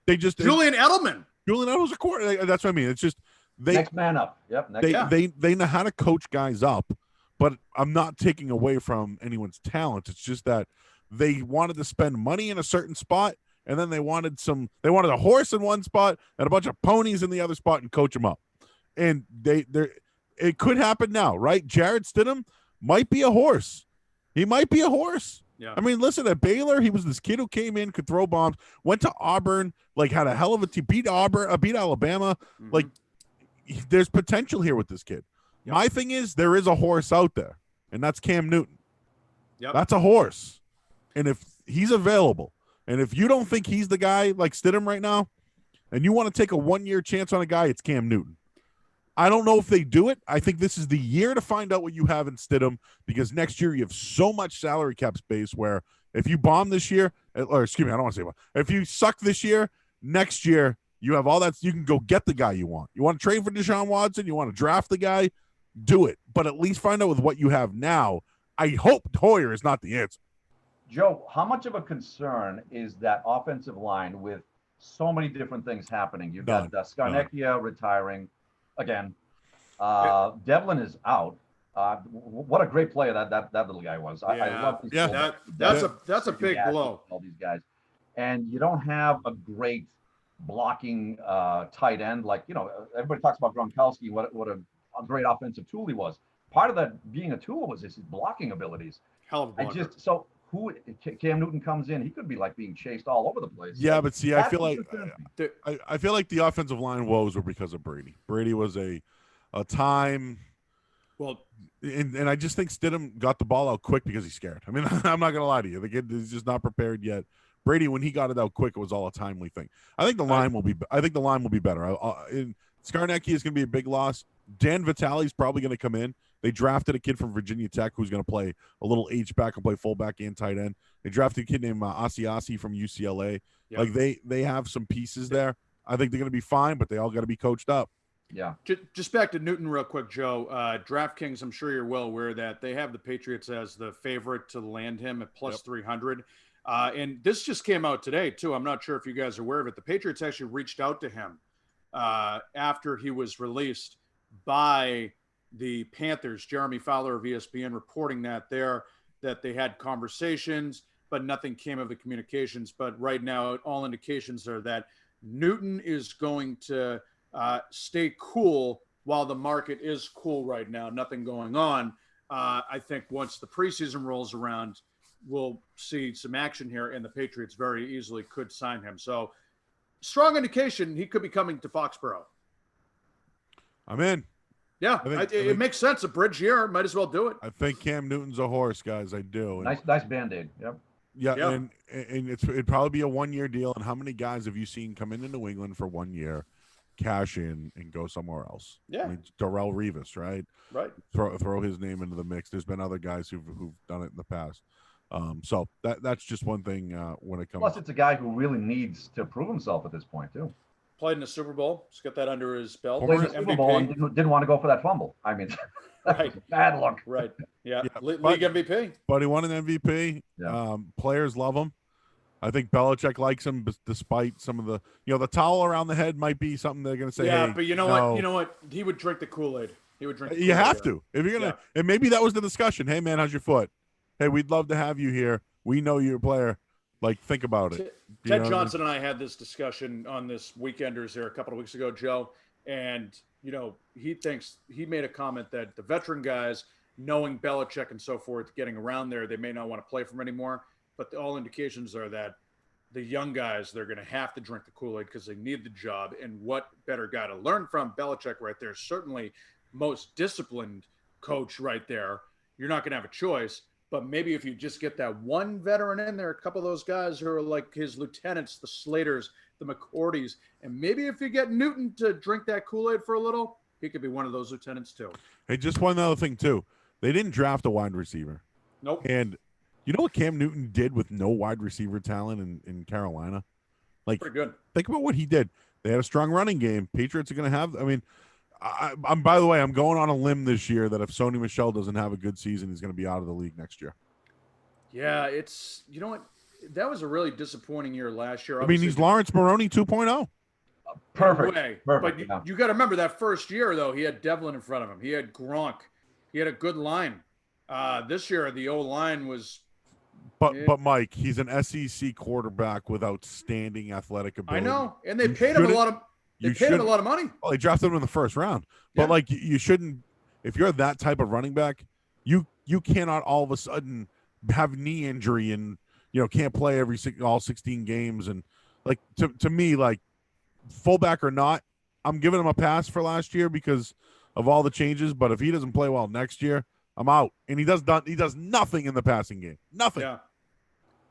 they just Julian Edelman was a quarter. That's what I mean. It's just next man up. Yep. They know how to coach guys up, but I'm not taking away from anyone's talent. It's just that they wanted to spend money in a certain spot. And then they wanted a horse in one spot and a bunch of ponies in the other spot and coach them up. And it could happen now, right? Jared Stidham might be a horse. He might be a horse. Yeah. I mean, listen, at Baylor, he was this kid who came in, could throw bombs, went to Auburn, like had a hell of a team, beat Alabama. Mhm. Like, there's potential here with this kid. Yep. My thing is, there is a horse out there, and that's Cam Newton. Yep. That's a horse. And if he's available, and if you don't think he's the guy like Stidham right now, and you want to take a 1-year chance on a guy, it's Cam Newton. I don't know if they do it. I think this is the year to find out what you have in Stidham, because next year you have so much salary cap space where if you bomb this year, or excuse me, I don't want to say bomb. If you suck this year, next year you have all that. You can go get the guy you want. You want to trade for Deshaun Watson? You want to draft the guy? Do it. But at least find out with what you have now. I hope Hoyer is not the answer. Joe, how much of a concern is that offensive line with so many different things happening? You've got Scarnecchia retiring again. Devlin is out. What a great player that little guy was. I love these that's a big blow. All these guys, and you don't have a great blocking tight end. Like, everybody talks about Gronkowski. What a great offensive tool he was. Part of that being a tool was his blocking abilities. Hell of a blocker. Cam Newton comes in, he could be like being chased all over the place. Yeah, but see, I feel like the offensive line woes were because of Brady. Brady was a time. Well, and I just think Stidham got the ball out quick because he's scared. I mean, I'm not gonna lie to you. The kid is just not prepared yet. Brady, when he got it out quick, it was all a timely thing. I think the line will be. I think the line will be better. Scarnecchia is going to be a big loss. Dan Vitale is probably going to come in. They drafted a kid from Virginia Tech who's going to play a little H-back and play fullback and tight end. They drafted a kid named Asiasi from UCLA. Yep. Like they have some pieces there. I think they're going to be fine, but they all got to be coached up. Yeah. Just back to Newton real quick, Joe. DraftKings, I'm sure you're well aware that they have the Patriots as the favorite to land him at plus 300. And this just came out today, too. I'm not sure if you guys are aware of it. The Patriots actually reached out to him after he was released by the Panthers. Jeremy Fowler of ESPN reporting that they had conversations, but nothing came of the communications. But right now, all indications are that Newton is going to stay cool while the market is cool right now. Nothing going on. I think once the preseason rolls around, we'll see some action here, and the Patriots very easily could sign him. So strong indication he could be coming to Foxborough. I'm in. Yeah, it makes sense. A bridge year, might as well do it. I think Cam Newton's a horse, guys. I do. Nice Band-Aid. Yep. Yeah, yep. And it'd probably be a 1-year deal. And how many guys have you seen come into New England for 1 year, cash in, and go somewhere else? Yeah. I mean, Darrelle Revis, right? Right. Throw his name into the mix. There's been other guys who've done it in the past. So that's just one thing when it comes. Plus, it's a guy who really needs to prove himself at this point too. Played in the Super Bowl. Let's get that under his belt. Played in the Super Bowl and didn't want to go for that fumble. I mean, right. Bad luck. Right. Yeah. League MVP. But he won an MVP. Yeah. Players love him. I think Belichick likes him, despite some of the towel around the head might be something they're going to say. Yeah, hey, but you know what? You know what? He would drink the Kool-Aid. He would drink. You have to if you're gonna. And maybe that was the discussion. Hey, man, how's your foot? Hey, we'd love to have you here. We know you're a player. Like, think about it. Ted Johnson and I had this discussion on this Weekenders here a couple of weeks ago, Joe. And, he made a comment that the veteran guys, knowing Belichick and so forth, getting around there, they may not want to play for him anymore. But all indications are that the young guys, they're going to have to drink the Kool-Aid because they need the job. And what better guy to learn from? Belichick right there. Certainly most disciplined coach right there. You're not going to have a choice. But maybe if you just get that one veteran in there, a couple of those guys who are like his lieutenants, the Slaters, the McCourtys, and maybe if you get Newton to drink that Kool-Aid for a little, he could be one of those lieutenants too. Hey, just one other thing too. They didn't draft a wide receiver. Nope. And you know what Cam Newton did with no wide receiver talent in Carolina? Like, pretty good. Think about what he did. They had a strong running game. Patriots are going to have. I mean, I'm by the way, I'm going on a limb this year that if Sony Michel doesn't have a good season, he's going to be out of the league next year. Yeah, you know what? That was a really disappointing year last year. I mean, he's Lawrence Maroney 2.0. Perfect. But you got to remember that first year, though, he had Devlin in front of him. He had Gronk. He had a good line. This year, the O-line was. But Mike, he's an SEC quarterback with outstanding athletic ability. I know, and they paid him a lot of. They paid him a lot of money. Well, they drafted him in the first round. But like, you shouldn't. If you're that type of running back, you cannot all of a sudden have knee injury and can't play all 16 games. And like to me, like fullback or not, I'm giving him a pass for last year because of all the changes. But if he doesn't play well next year, I'm out. And he does nothing in the passing game. Nothing. Yeah.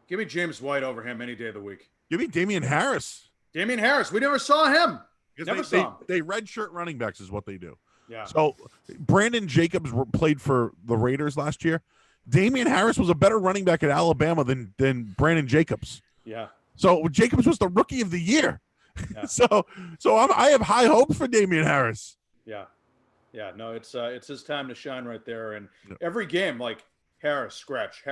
Give me James White over him any day of the week. Give me Damian Harris. Damian Harris. We never saw him. Never saw him. They redshirt running backs is what they do. Yeah. So Brandon Jacobs played for the Raiders last year. Damian Harris was a better running back at Alabama than Brandon Jacobs. Yeah. So Jacobs was the rookie of the year. Yeah. so I have high hopes for Damian Harris. Yeah. Yeah. No, it's his time to shine right there. And every game, like Harris scratch.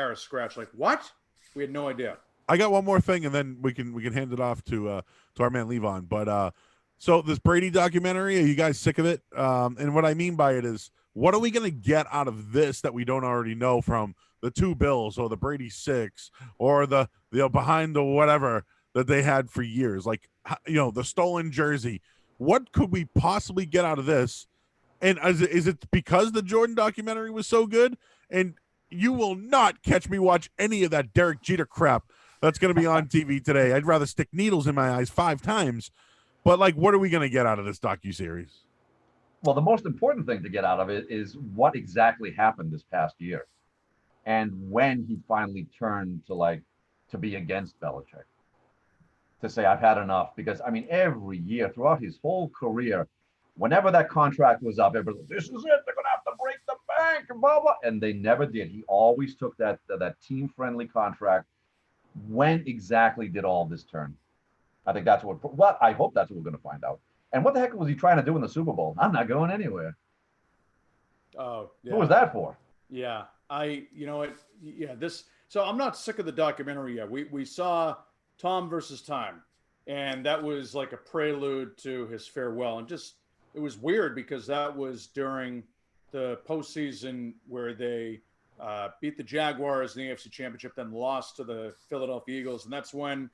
Like what? We had no idea. I got one more thing, and then we can hand it off to our man Levon. But so this Brady documentary, are you guys sick of it? And what I mean by it is, what are we going to get out of this that we don't already know from the 2 Bills or the Brady 6 or the behind the whatever that they had for years? Like, the stolen jersey. What could we possibly get out of this? And is it because the Jordan documentary was so good? And you will not catch me watch any of that Derek Jeter crap that's going to be on TV today. I'd rather stick needles in my eyes 5 times. But, like, what are we going to get out of this docuseries? Well, the most important thing to get out of it is what exactly happened this past year and when he finally turned to be against Belichick, to say, I've had enough. Because, I mean, every year throughout his whole career, whenever that contract was up, everybody was, this is it. They're going to have to break the bank and blah, blah. And they never did. He always took that team-friendly contract. When exactly did all this turn? I think that's I hope that's what we're going to find out. And what the heck was he trying to do in the Super Bowl? I'm not going anywhere. Oh, yeah. Who was that for? Yeah. So I'm not sick of the documentary yet. We saw Tom versus Time, and that was like a prelude to his farewell. And just, it was weird because that was during the postseason where they beat the Jaguars in the AFC Championship, then lost to the Philadelphia Eagles. And that's when,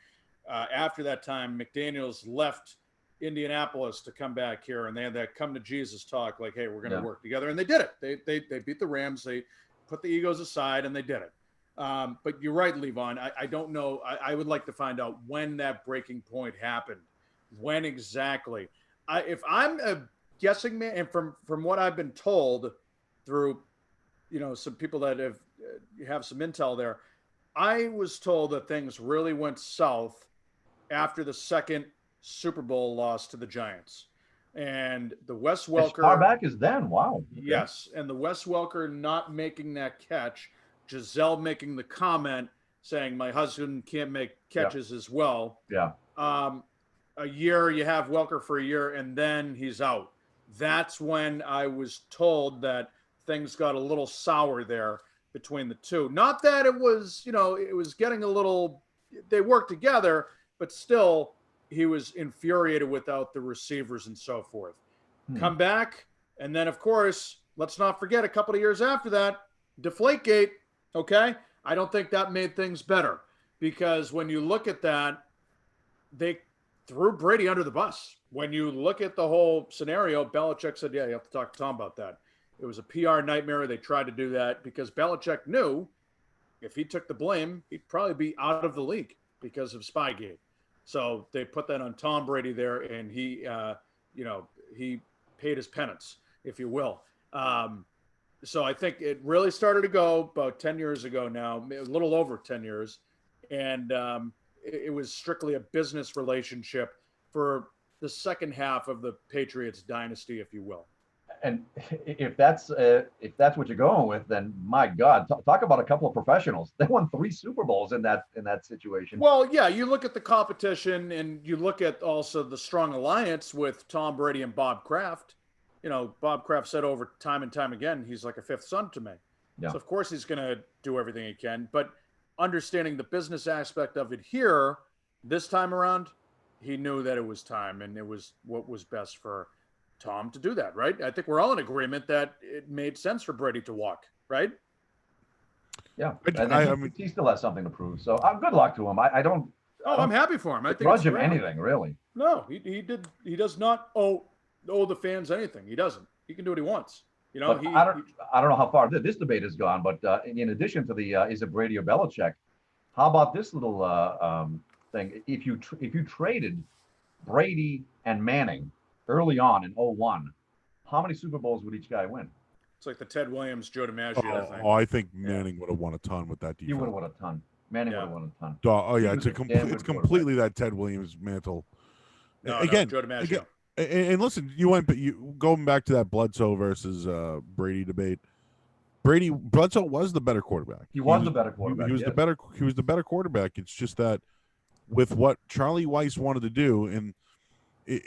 after that time, McDaniels left Indianapolis to come back here, and they had that come to Jesus talk, like, hey, we're going to work together. And they did it. They beat the Rams. They put the egos aside, and they did it. But you're right, Levon. I don't know. I would like to find out when that breaking point happened. When exactly. If I'm a guessing man, and from what I've been told through, some people that have some intel there, I was told that things really went south after the second Super Bowl loss to the Giants. And the Wes Welker. As far back as then, wow. Okay. Yes, and the Wes Welker not making that catch, Giselle making the comment saying, my husband can't make catches as well. Yeah. A year, you have Welker for a year, and then he's out. That's when I was told that things got a little sour there between the two. Not that it was, it was getting a little, they worked together, but still he was infuriated without the receivers and so forth. Come back, and then, of course, let's not forget a couple of years after that, Deflategate, okay? I don't think that made things better because when you look at that, they threw Brady under the bus. When you look at the whole scenario, Belichick said, yeah, you have to talk to Tom about that. It was a PR nightmare. They tried to do that because Belichick knew if he took the blame, he'd probably be out of the league because of Spygate. So they put that on Tom Brady there, and he, he paid his penance, if you will. So I think it really started to go about 10 years ago now, a little over 10 years. And it was strictly a business relationship for the second half of the Patriots dynasty, if you will. And if that's what you're going with, then my God, talk about a couple of professionals. They won 3 Super Bowls in that situation. Well, yeah, you look at the competition, and you look at also the strong alliance with Tom Brady and Bob Kraft. Bob Kraft said over time and time again, he's like a fifth son to me. Yeah. So of course he's going to do everything he can. But understanding the business aspect of it here, this time around, he knew that it was time, and it was what was best for Tom to do that, right? I think we're all in agreement that it made sense for Brady to walk, right? Yeah, he still has something to prove. So good luck to him. I don't. I'm happy for him. I think grudge him anything, really. No, he does not owe the fans anything. He doesn't. He can do what he wants. You know, But I don't know how far this debate has gone, but in addition to the is it Brady or Belichick, how about this little thing? If you traded Brady and Manning early on in 01, how many Super Bowls would each guy win? it's like the Ted Williams, Joe DiMaggio thing. I think Manning would have won a ton with that defense. He would have won a ton. Manning would have won a ton. Oh yeah, He was it's a damn it's good completely that Ted Williams mantle. No, Again, Joe DiMaggio. and listen, you going back to that Bledsoe versus Brady debate. Bledsoe was the better quarterback. He was the better quarterback. He was the better quarterback. It's just that with what Charlie Weiss wanted to do and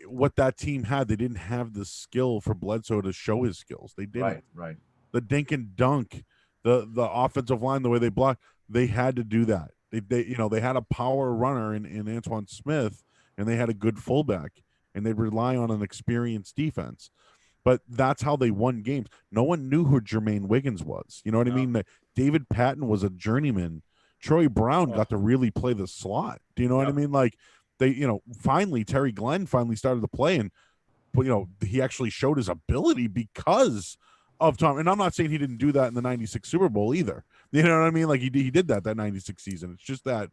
what that team had, they didn't have the skill for Bledsoe to show his skills. They didn't. Right. The dink and dunk, the offensive line, the way they block, they had to do that. They had a power runner in Antoine Smith, and they had a good fullback, and they rely on an experienced defense. But that's how they won games. No one knew who Jermaine Wiggins was. You know what I mean? David Patton was a journeyman. Troy Brown got to really play the slot. Do you know what I mean? Like finally Terry Glenn finally started to play, and he actually showed his ability because of Tom. And I'm not saying he didn't do that in the '96 Super Bowl either. You know what I mean? Like he did that '96 season. It's just that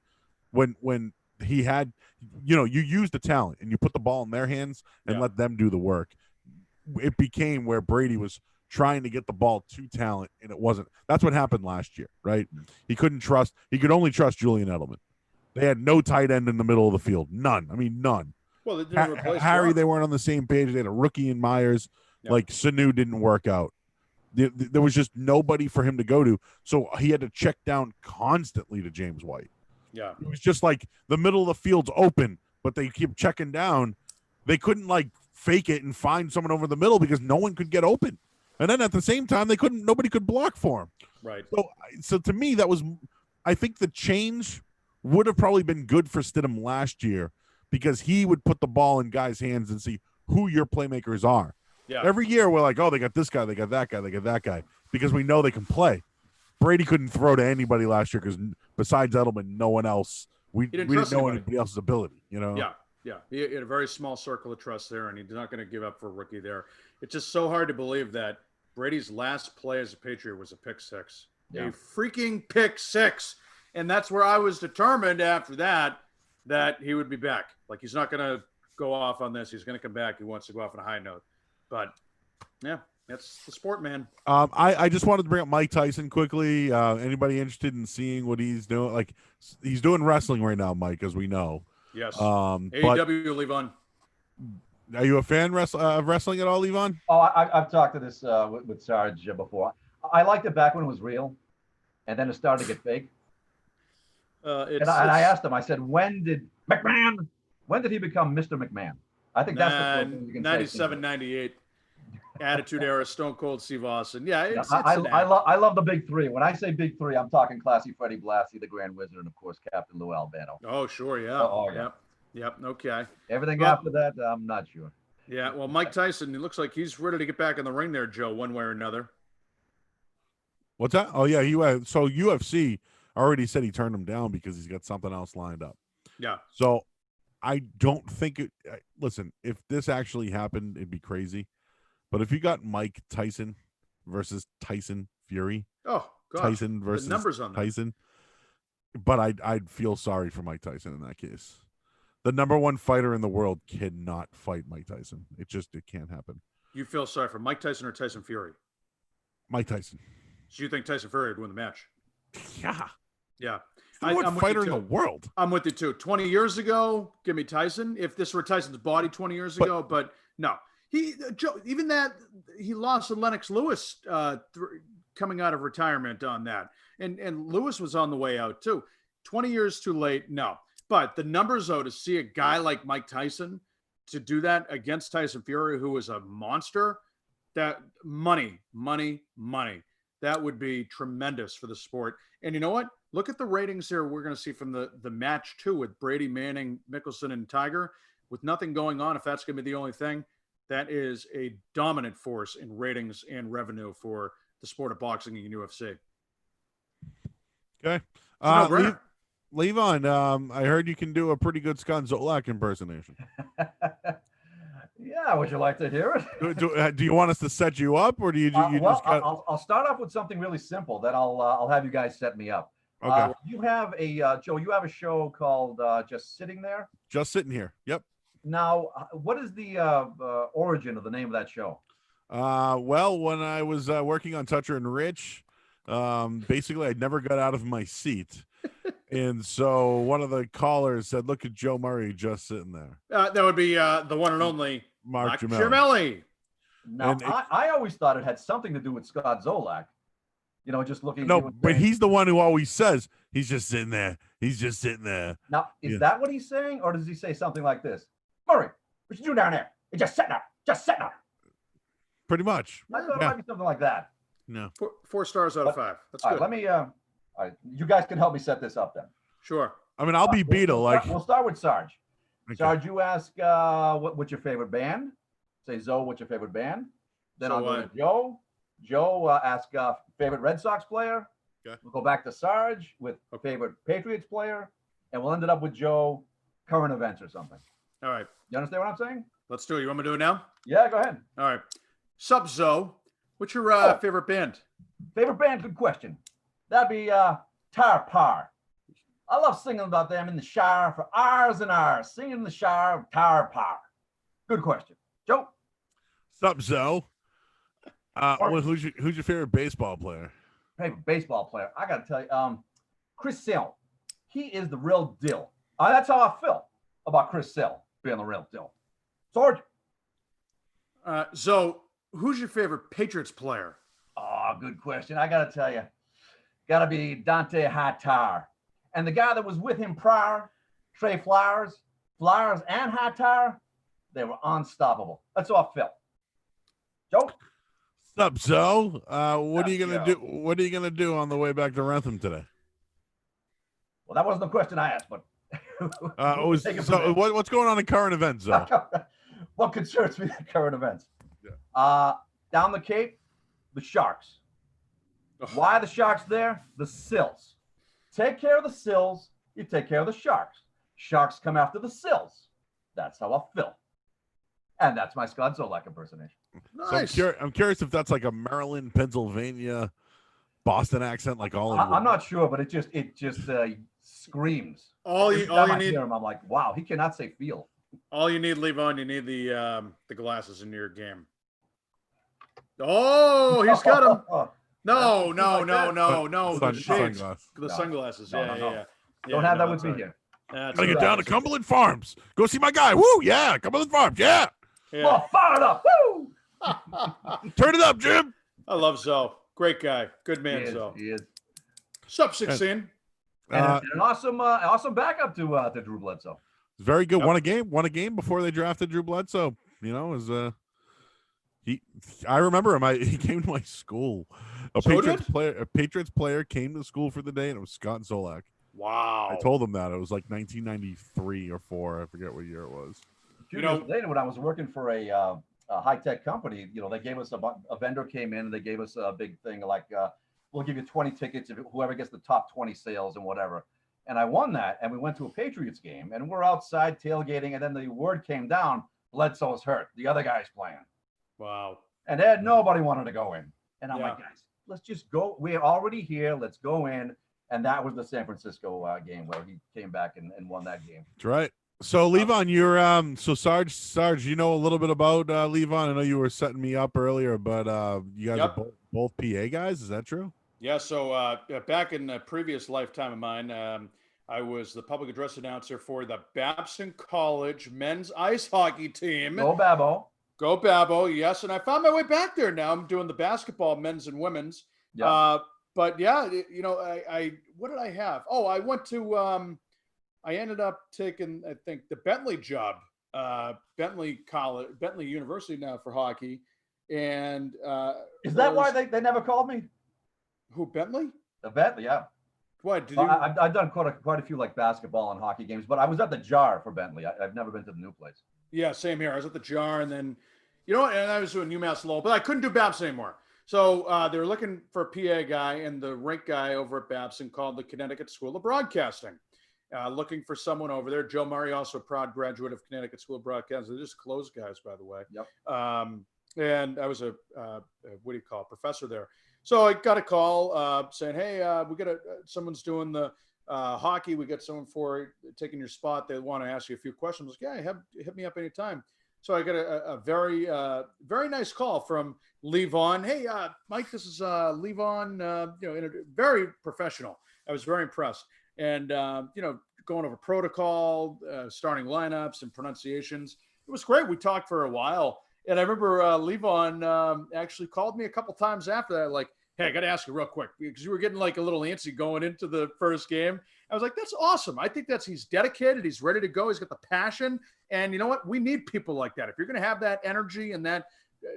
when he had, you use the talent and you put the ball in their hands and let them do the work. It became where Brady was trying to get the ball to talent, and it wasn't. That's what happened last year, right? He could only trust Julian Edelman. They had no tight end in the middle of the field. None. I mean, none. Well, they didn't replace Harry, Gronk. they weren't on the same page. They had a rookie in Myers. Like Sanu didn't work out. There was just nobody for him to go to. So he had to check down constantly to James White. Yeah. It was just like the middle of the field's open, but they keep checking down. They couldn't fake it and find someone over the middle because no one could get open. And then at the same time, nobody could block for him. Right. So to me, I think the change would have probably been good for Stidham last year because he would put the ball in guys' hands and see who your playmakers are. Yeah. Every year we're like, oh, they got this guy, they got that guy, they got that guy, because we know they can play. Brady couldn't throw to anybody last year because besides Edelman, no one else. We didn't know anybody else's ability. Yeah. He had a very small circle of trust there, and he's not going to give up for a rookie there. It's just so hard to believe that Brady's last play as a Patriot was a pick six. A freaking pick six. And that's where I was determined after that he would be back. Like, he's not going to go off on this. He's going to come back. He wants to go off on a high note. But, yeah, that's the sport, man. I just wanted to bring up Mike Tyson quickly. Anybody interested in seeing what he's doing? Like, he's doing wrestling right now, Mike, as we know. Yes. AEW, Levon. Are you a fan of wrestling at all, Levon? Oh, I've talked to this with Sarge before. I liked it back when it was real, and then it started to get fake. And I asked him, I said, when did he become Mr. McMahon? I think that's the thing you can 97, 98. Attitude Era, Stone Cold Steve Austin. Yeah, I love the big three. When I say big three, I'm talking Classy Freddie Blassie, the Grand Wizard, and of course Captain Lou Albano. Oh, sure, yeah. Oh, yeah. Yep. Okay. Everything after that, I'm not sure. Yeah. Well, Mike Tyson, it looks like he's ready to get back in the ring there, Joe, one way or another. What's that? Oh yeah, so UFC already said he turned him down because he's got something else lined up. Yeah. So I don't think it. Listen, if this actually happened, it'd be crazy. But if you got Mike Tyson versus Tyson Fury, Tyson versus the numbers on that. Tyson, but I'd feel sorry for Mike Tyson in that case. The number one fighter in the world cannot fight Mike Tyson. It can't happen. You feel sorry for Mike Tyson or Tyson Fury? Mike Tyson. So you think Tyson Fury would win the match? Yeah. Yeah. I'm fighter in the world. I'm with you too. 20 years ago, give me Tyson. If this were Tyson's body 20 years ago, but no. He lost to Lennox Lewis coming out of retirement on that. And Lewis was on the way out too. 20 years too late, no. But the numbers, though, to see a guy like Mike Tyson to do that against Tyson Fury, who was a monster, that money. That would be tremendous for the sport. And you know what? Look at the ratings here we're going to see from the match, too, with Brady, Manning, Mickelson, and Tiger. With nothing going on, if that's going to be the only thing, that is a dominant force in ratings and revenue for the sport of boxing and UFC. Okay. Levon, I heard you can do a pretty good Scott Zolak impersonation. Yeah, would you like to hear it? Do you want us to set you up, or do you Well, just got? I'll start off with something really simple. Then I'll have you guys set me up. Okay. You have a Joe. You have a show called Just Sitting There. Just sitting here. Yep. Now, what is the origin of the name of that show? Well, when I was working on Toucher and Rich, basically I never got out of my seat. And so one of the callers said, "Look at Joe Murray just sitting there." That would be the one and only Mark Gemelli. Gemelli. Now, And I always thought it had something to do with Scott Zolak. You know, just looking. No, but he's the one who always says he's just sitting there. He's just sitting there. Now, is Yeah. that what he's saying, or does he say something like this? Murray, what you do down there? You're just sitting there. Just sitting there. Pretty much. I thought it Yeah. might be something like that. No. Four stars out of 5. That's All good. right, let me. All right, you guys can help me set this up then. Sure. I mean, I'll be Beetle. Like, We'll start with Sarge. okay. Sarge, you ask what's your favorite band? Say Zoe, what's your favorite band? Then So I'll go to Joe. Joe, ask favorite Red Sox player. Okay. We'll go back to Sarge with favorite Patriots player, and we'll end it up with Joe, current events or something. All right. You understand what I'm saying? Let's do it. You want me to do it now? Yeah, go ahead. All right. Sup, Zoe? What's your favorite band? Favorite band? Good question. That'd be Tar Par. I love singing about them in the shower for hours and hours. Singing in the shower, Tar Par. Good question. Joe? Sup, Zoe? Who's your favorite baseball player? Favorite baseball player. I got to tell you, Chris Sale. He is the real deal. That's how I feel about Chris Sale being the real deal. Sarge? Zoe, who's your favorite Patriots player? Oh, good question. I got to tell you, got to be Dante Hightower. And the guy that was with him prior, Trey Flowers and Hightower, they were unstoppable. That's how I felt. Joe? Sup, Zoe? What are you gonna Joe. do? What are you gonna do on the way back to Rentham today? Well, that wasn't the question I asked, but take it from there. What's going on in current events, Zoe? What concerns me in current events? Yeah. Down the Cape, the Sharks. Ugh. Why are the Sharks there? The Sills. Take care of the Sills, you take care of the Sharks. Sharks come after the Sills. That's how I feel. And that's my Scott Zolak impersonation. Nice. So I'm curious if that's like a Maryland, Pennsylvania, Boston accent, like all in one. I'm not sure, but it just screams. all Every you time I need, hear him, I'm like, wow, he cannot say feel. all you need, Levon, you need the glasses in your game. Oh, he's got them. No. The shades, Sunglass. the No. sunglasses. No, Yeah, no. yeah. Don't have that with me here. That's Gotta get right. down to Cumberland Farms. Go see my guy. Woo, yeah, Cumberland Farms. Yeah. Yeah. Oh, fired up. Woo! Turn it up, Jim. I love Zoe. Great guy. Good man, He is, Zoe. he is. Sup, 16? And Uh, an awesome backup to Drew Bledsoe. Very good. Yep. Won a game before they drafted Drew Bledsoe. You know, I remember him. He came to my school. A So Patriots player came to school for the day, and it was Scott Zolak. Wow. I told him that it was like 1993 or 4. I forget what year it was. A few You know- years later, when I was working for a high-tech company, they gave us a vendor came in and they gave us a big thing like, we'll give you 20 tickets if whoever gets the top 20 sales and whatever. And I won that, and we went to a Patriots game, and we're outside tailgating, and then the word came down, Bledsoe's hurt. The other guy's playing. Wow. And nobody wanted to go in. And I'm Yeah. like, guys, let's just go. We're already here. Let's go in. And that was the San Francisco game where he came back and won that game. That's right. So Levon, you're so Sarge, you know a little bit about Levon. I know you were setting me up earlier, but you guys Yep. are both PA guys. Is that true? Yeah, so back in a previous lifetime of mine, I was the public address announcer for the Babson College men's ice hockey team. Go Babbo. Go Babbo, yes. And I found my way back there now. I'm doing the basketball, men's and women's. Yeah. But yeah, I what did I have? Oh, I went to, I ended up taking, I think, the Bentley job, Bentley University now for hockey. And Is that why they never called me? Who, Bentley? The Bentley, yeah. What, did Well, you? I've done quite a few like basketball and hockey games, but I was at the Jar for Bentley. I've never been to the new place. Yeah, same here. I was at the Jar, and then, and I was doing UMass Lowell, but I couldn't do Babson anymore. So they were looking for a PA guy, and the rink guy over at Babson called the Connecticut School of Broadcasting. looking for someone over there. Joe Murray, also a proud graduate of Connecticut School of Broadcasting. They're just closed guys, by the way. Yep. And I was a professor there. So I got a call saying, hey, we got someone's doing the hockey. We got someone taking your spot. They want to ask you a few questions. I was like, yeah, hit me up anytime. So I got a very, very nice call from Levon. Hey, Mike, this is Levon. Very professional. I was very impressed. And, going over protocol, starting lineups and pronunciations. It was great. We talked for a while. And I remember Levon actually called me a couple times after that, like, hey, I got to ask you real quick, because you were getting like a little antsy going into the first game. I was like, that's awesome. I think he's dedicated. He's ready to go. He's got the passion. And you know what? We need people like that. If you're going to have that energy and that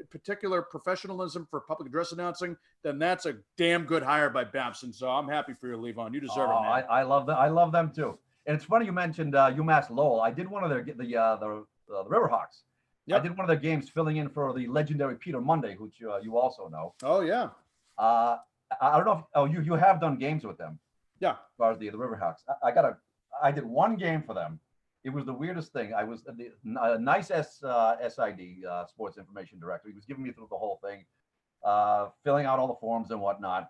particular professionalism for public address announcing, then that's a damn good hire by Babson. So I'm happy for you, Levon. You deserve it, man. I love that. I love them too. And it's funny you mentioned UMass Lowell. I did one of the Riverhawks. Yep. I did one of their games filling in for the legendary Peter Monday, which you also know. Oh, yeah. I don't know if you have done games with them. Yeah. As far as the Riverhawks. I did one game for them. It was the weirdest thing. I was the nice SID, Sports Information Director. He was giving me through the whole thing, filling out all the forms and whatnot.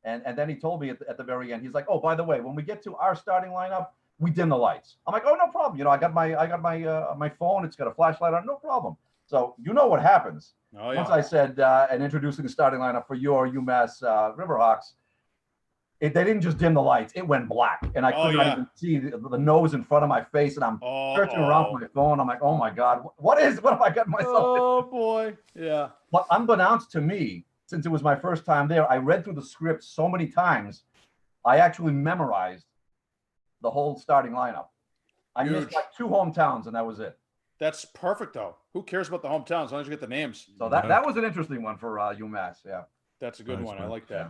And then he told me at the very end, he's like, oh, by the way, when we get to our starting lineup, we dim the lights. I'm like, oh, no problem. I got my phone. It's got a flashlight on. No problem. So you know what happens. Oh, yeah. Once I said, and introducing the starting lineup for your UMass Riverhawks, they didn't just dim the lights. It went black. And I could not even see the nose in front of my face. And I'm searching around for my phone. I'm like, oh, my God, what have I got myself Oh, boy. Yeah. But unbeknownst to me, since it was my first time there, I read through the script so many times, I actually memorized the whole starting lineup. I missed like 2 hometowns, and that was it. That's perfect, though. Who cares about the hometowns as long as you get the names? So that was an interesting one for UMass. Yeah, that's a good one. Man. I like that. Yeah.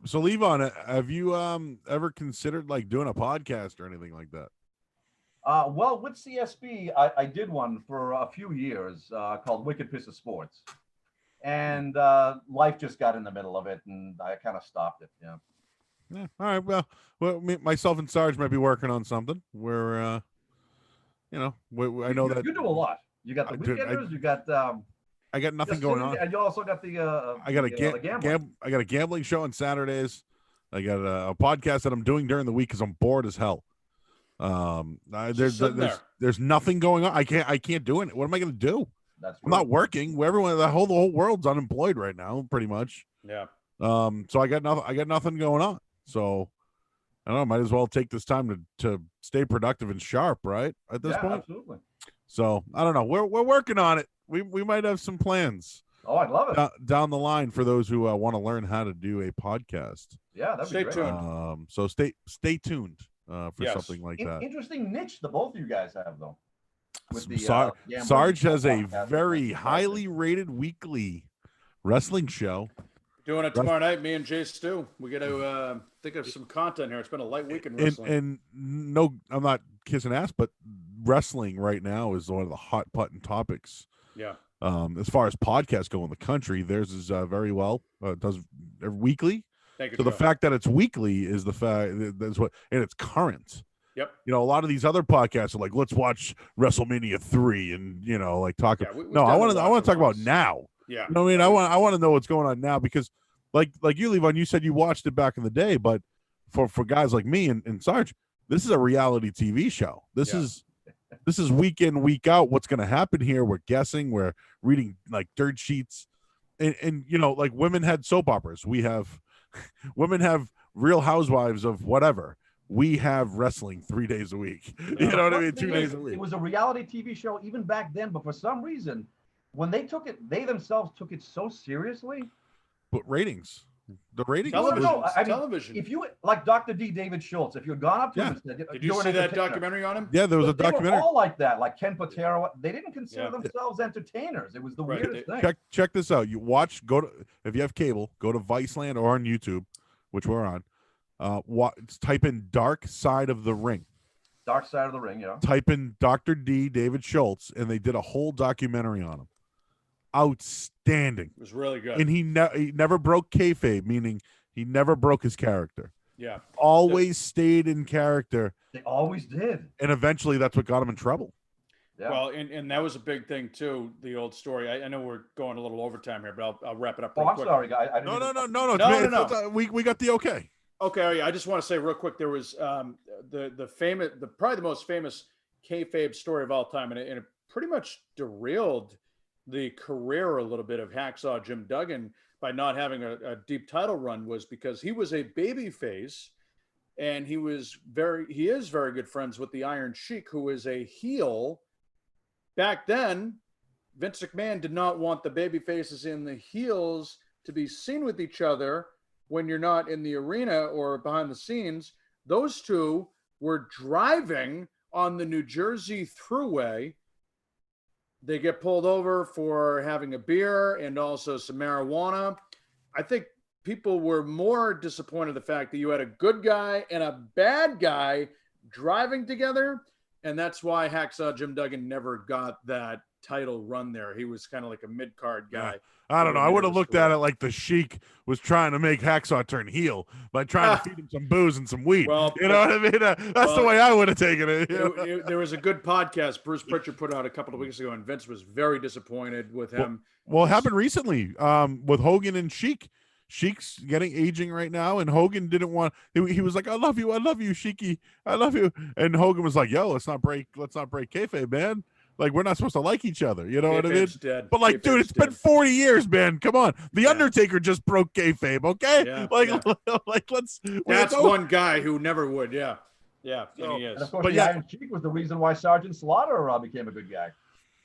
So Levon, have you ever considered like doing a podcast or anything like that? Well, with CSB, I did one for a few years called Wicked Piss of Sports, and life just got in the middle of it, and I kind of stopped it. Yeah. Yeah. All right. Well, myself and Sarge might be working on something where, I know that you do a lot. You got the weekenders. You got. I got nothing going on. And you also got the. I got I got a gambling show on Saturdays. I got a podcast that I'm doing during the week because I'm bored as hell. There's nothing going on. I can't do it. What am I going to do? I'm not working. The whole world's unemployed right now, pretty much. Yeah. So I got nothing going on. So I don't know. Might as well take this time to stay productive and sharp, right? At this point. Absolutely. So I don't know. We're working on it. We might have some plans. Oh, I'd love it. Down the line for those who want to learn how to do a podcast. Yeah, that'd be great. Tuned. So stay tuned for something like that. Interesting niche the both of you guys have, though. With the, Sarge has a very highly rated weekly wrestling show. Doing it tomorrow night, me and Jay Stu. We got to think of some content here. It's been a light week in wrestling. And no, I'm not kissing ass, but wrestling right now is one of the hot button topics. Yeah. As far as podcasts go in the country, theirs is very well. Does weekly. Thank you, so Joe. The fact that it's weekly is the fact that's what, and it's current. Yep. A lot of these other podcasts are like, let's watch WrestleMania 3 and like talk. I want to talk about now. Yeah. I mean, I want to know what's going on now because, like you, Levon, you said you watched it back in the day, but for guys like me and Sarge, this is a reality TV show. This is week in, week out. What's going to happen here? We're guessing. We're reading like dirt sheets, and like women had soap operas. We have women have Real Housewives of whatever. We have wrestling 3 days a week. You know what I mean? 2 days a week. It was a reality TV show even back then, but for some reason, when they themselves took it so seriously. But ratings. The ratings. Television. If you like Dr. D. David Schultz, if you had gone up to him and said, did you see that documentary on him? Yeah, there was a documentary. They were all like that, like Ken Patera. They didn't consider themselves entertainers. It was the weirdest thing. Check this out. You watch. If you have cable, go to Viceland or on YouTube, which we're on. Type in Dark Side of the Ring. Dark Side of the Ring, yeah. Type in Dr. D. David Schultz, and they did a whole documentary on him. Outstanding. It was really good. And he never broke kayfabe, meaning he never broke his character. Yeah. always stayed in character, They always did. and eventually that's what got him in trouble. Yeah. Well, and that was a big thing too. The old story. I know we're going a little overtime here, but I'll wrap it up. Oh, Real I'm quick. sorry, guy. I didn't No, even... no, no, no, no. No, It's- no, it's- we got the okay. Okay, yeah, I just want to say real quick. There was the famous, probably the most famous kayfabe story of all time, and it pretty much derailed the career a little bit of Hacksaw Jim Duggan by not having a deep title run, was because he was a baby face, and he is very good friends with the Iron Sheik, who is a heel. Back then, Vince McMahon did not want the baby faces and the heels to be seen with each other when you're not in the arena or behind the scenes. Those two were driving on the New Jersey Thruway. They get pulled over for having a beer and also some marijuana. I think people were more disappointed in the fact that you had a good guy and a bad guy driving together. And that's why Hacksaw Jim Duggan never got that title run there. He was kind of like a mid-card guy. Yeah. I don't know. I would have looked at it like the Sheik was trying to make Hacksaw turn heel by trying to feed him some booze and some weed. Well, you know what I mean? That's the way I would have taken it. There was a good podcast Bruce Pritchard put out a couple of weeks ago, and Vince was very disappointed with him. Well, it happened recently with Hogan and Sheik. Sheik's getting aging right now, and Hogan didn't want. He was like, "I love you, Sheiky, I love you," and Hogan was like, "Yo, let's not break kayfabe, man. Like, we're not supposed to like each other. You know what I mean?" Dead. But like, dude, it's been 40 years, man. Come on, The Undertaker just broke kayfabe, okay? Yeah, like let's. That's one guy who never would. Yeah, and he is. And of course, But the Iron Sheik was the reason why Sergeant Slaughter became a good guy.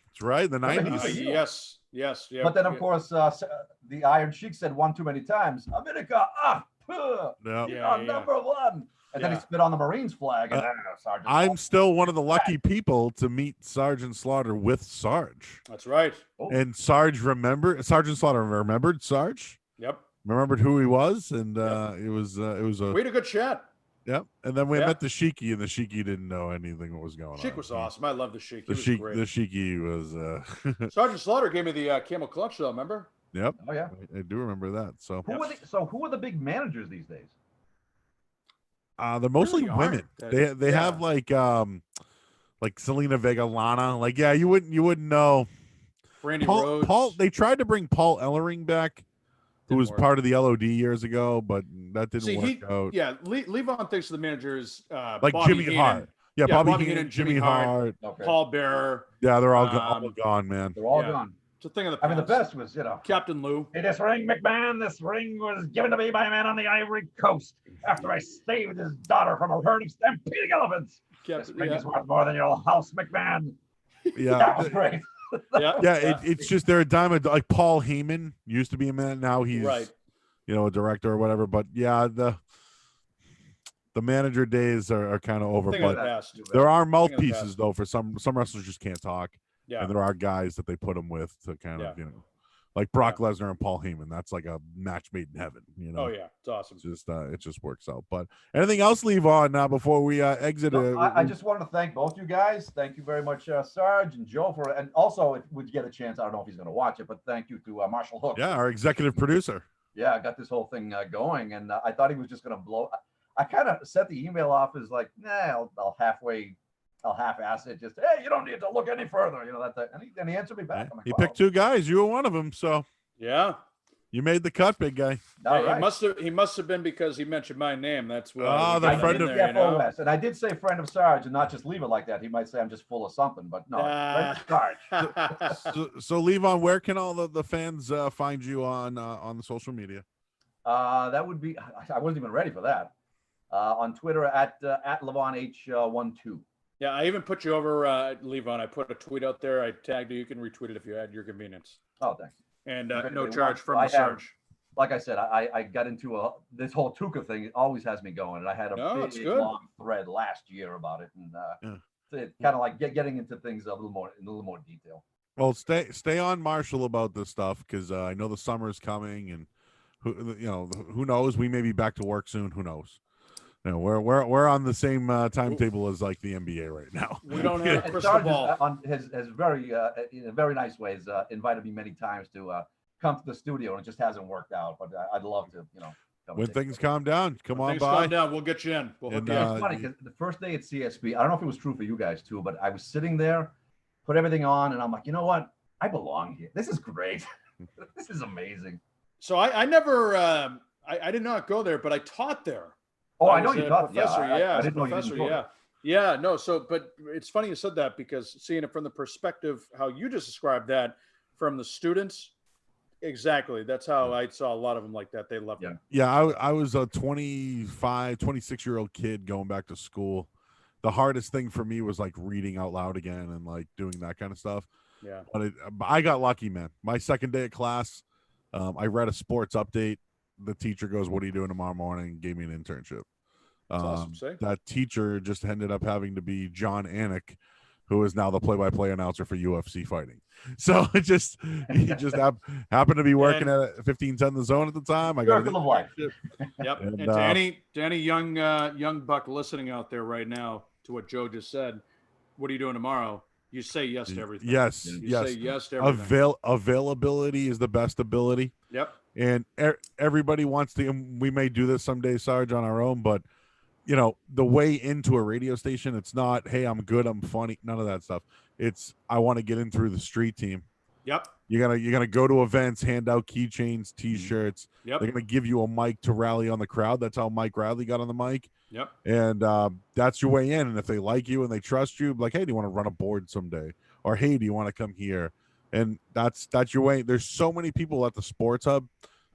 That's right, the I mean, 90s. Yes. Yeah. But then, of course, the Iron Sheik said one too many times, America, number one. And then he spit on the Marines flag. And Sergeant I'm still one of the lucky people to meet Sergeant Slaughter with Sarge. That's right. And Sergeant Slaughter remembered Sarge. Yep. Remembered who he was, and it was a we had a good chat. Yep. And then we met the Sheiky, and the Sheiky didn't know anything what was going on. Sheik was awesome. I love the Sheik. The Sheiky was Sergeant Slaughter gave me the camel clutch though, remember? Yep. Oh yeah. I do remember that. So who are the big managers these days? they're mostly Really women. aren't. They have like Selena Vega, Lana. Like, yeah, you wouldn't know. Brandy Rhodes. Paul, they tried to bring Paul Ellering back, who Didn't was work. part of the LOD years ago, but that didn't work out. Yeah, Levon thinks of the managers Like Bobby Jimmy Heenan, Hart. Yeah, Yeah, Bobby Bobby Heenan, Heenan, Jimmy Jimmy Hart. Okay. Paul Bearer. Yeah, they're all gone, man. They're all Yeah. gone. It's a thing of the I mean, the past. best was, Captain Lou. Hey, this ring, McMahon, this ring was given to me by a man on the Ivory Coast after I saved his daughter from a herd of stampeding elephants. This ring is worth more than your house, McMahon. Yeah. That was great. It's just they're a diamond. Like Paul Heyman used to be a man. Now he's Right. a director or whatever. But yeah, the manager days are kind of over. Thing of But the past. there are Thing of the mouthpieces past. though. For some wrestlers just can't talk, Yeah. and there are guys that they put them with to kind of like Brock Lesnar and Paul Heyman. That's like a match made in heaven. Oh yeah, it's awesome. It just works out. But anything else, Levon? Now before we exit, I just wanted to thank both you guys. Thank you very much, Sarge and Joe, and also if we get a chance, I don't know if he's going to watch it, but thank you to Marshall Hook. yeah, our executive producer. Yeah, I got this whole thing going, and I thought he was just going to blow. I kind of set the email off as like, I'll half-ass it. Just, hey, you don't need to look any further. And he answered me back. I'm like, He wow. picked two guys. You were one of them. So Yeah. you made the cut, big guy. All He right. must have been because he mentioned my name. That's why. Ah, we the got friend in of- there, you know? FOS. And I did say friend of Sarge and not just leave it like that. He might say I'm just full of something, but no. Friend of Sarge. So Levon, where can all the fans find you on the social media? That would be, I wasn't even ready for that. On Twitter at LevonH12. Yeah, I even put you over, Levon. I put a tweet out there. I tagged you. You can retweet it if you had your convenience. Oh, thanks. And If no anybody charge wants- from I the have- Sarge. Like I said, I got into this whole Tuca thing. It always has me going. And I had a No, it's big, good. long thread last year about it. And Yeah. it's kind of like getting into things in a little more detail. Well, stay on Marshall about this stuff because I know the summer's coming, and who knows? We may be back to work soon. Who knows? We're on the same timetable as like the NBA right now. We don't have a And crystal Sarge ball. has very, in a very nice ways, invited me many times to come to the studio, and it just hasn't worked out. But I'd love to, When things calm down, come When on things by. calm down, we'll get you in. We'll hook And, you Yeah, up. it's funny because the first day at CSB, I don't know if it was true for you guys too, but I was sitting there, put everything on, and I'm like, you know what? I belong here. This is great. This is amazing. So I never, I did not go there, but I taught there. Oh, I know was you a taught. Yeah, professor. I didn't know you professor. didn't go Yeah. there. Yeah, no. So, but it's funny you said that because seeing it from the perspective how you just described that from the students, exactly. That's how I saw a lot of them like that. They loved it. Yeah, I was a 26-year-old kid going back to school. The hardest thing for me was like reading out loud again and like doing that kind of stuff. Yeah. But I got lucky, man. My second day of class, I read a sports update. The teacher goes, "What are you doing tomorrow morning?" And gave me an internship. That's awesome. See? That teacher just ended up having to be John Anik, who is now the play-by-play announcer for UFC fighting. So he just happened to be working at 1510 The Zone at the time. I got Circle of life. Yep. And, And, to any young buck listening out there right now to what Joe just said, what are you doing tomorrow? You say yes to everything. Yes, You yes. say yes to everything. Availability is the best ability. Yep. And everybody wants to. And we may do this someday, Sarge, on our own, but the way into a radio station, it's not, hey, I'm good, I'm funny, none of that stuff. It's, I want to get in through the street team. Yep. You're gonna go to events, hand out keychains, T-shirts. Yep. They're gonna give you a mic to rally on the crowd. That's how Mike Radley got on the mic. Yep. And that's your way in. And if they like you and they trust you, like, hey, do you want to run a board someday? Or hey, do you want to come here? And that's your way. There's so many people at the Sports Hub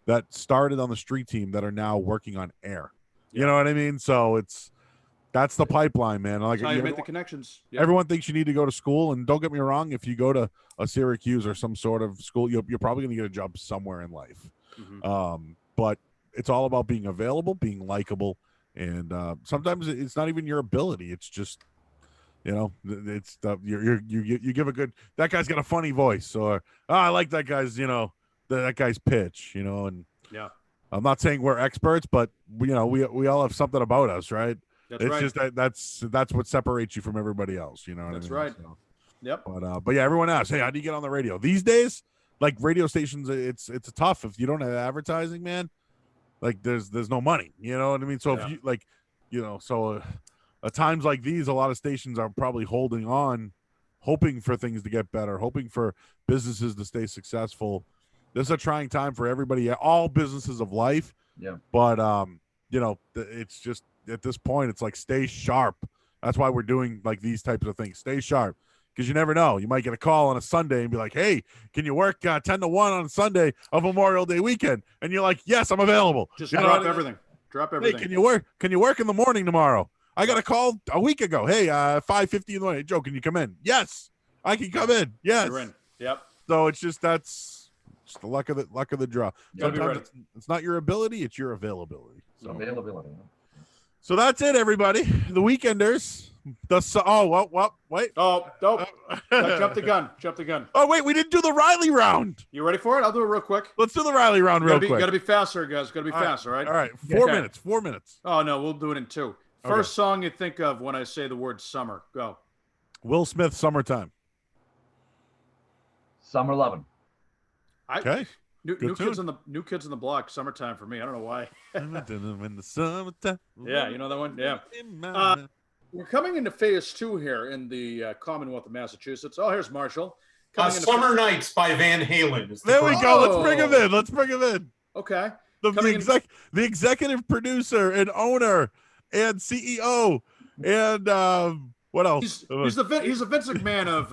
that started on the street team that are now working on air. You know what I mean? So that's the pipeline, man. Like, That's how you make the connections. Yep. Everyone thinks you need to go to school, and don't get me wrong, if you go to a Syracuse or some sort of school, you're probably going to get a job somewhere in life. Mm-hmm. But it's all about being available, being likable, and sometimes it's not even your ability. It's just, it's you give a good, that guy's got a funny voice, or I like that guy's, that guy's pitch, and yeah. I'm not saying we're experts, but we all have something about us, right? That's it's right. just that's what separates you from everybody else. You know what That's I mean? right. So, yep. But yeah, everyone asks, hey, how do you get on the radio these days? Like radio stations, it's tough if you don't have advertising, man. Like there's no money. You know what I mean? So if you at times like these, a lot of stations are probably holding on, hoping for things to get better, hoping for businesses to stay successful. This is a trying time for everybody, all businesses of life. Yeah. But it's just at this point, it's like stay sharp. That's why we're doing like these types of things. Stay sharp, because you never know. You might get a call on a Sunday and be like, "Hey, can you work 10 to 1 on Sunday of Memorial Day weekend?" And you're like, "Yes, I'm available." Just drop everything. Drop everything. Hey, can you work in the morning tomorrow? I got a call a week ago. Hey, 5:50 in the morning. Hey, Joe, can you come in? Yes, I can come in. Yes. You're in. Yep. So it's just that's the luck of the draw. Sometimes it's not your ability, it's your availability. So Availability. So that's it, everybody. The Weekenders. Wait. Oh, no. Jump the gun. Jump the gun. Oh, wait, we didn't do the Riley round. You ready for it? I'll do it real quick. Let's do the Riley round real quick. Got to be faster, guys. Got to be fast, all right? All right. 4 minutes. 4 minutes. Oh, no, we'll do it in 2. First song you think of when I say the word summer. Go. Will Smith, Summertime. Summer Lovin'. Okay. New kids on the block. Summertime for me. I don't know why. In the summertime. Yeah, you know that one. Yeah. We're coming into phase 2 here in the Commonwealth of Massachusetts. Oh, here's Marshall. Summer Nights by Van Halen. There we go. Let's bring him in. Okay. The executive producer and owner and CEO and what else? He's the Vince McMahon of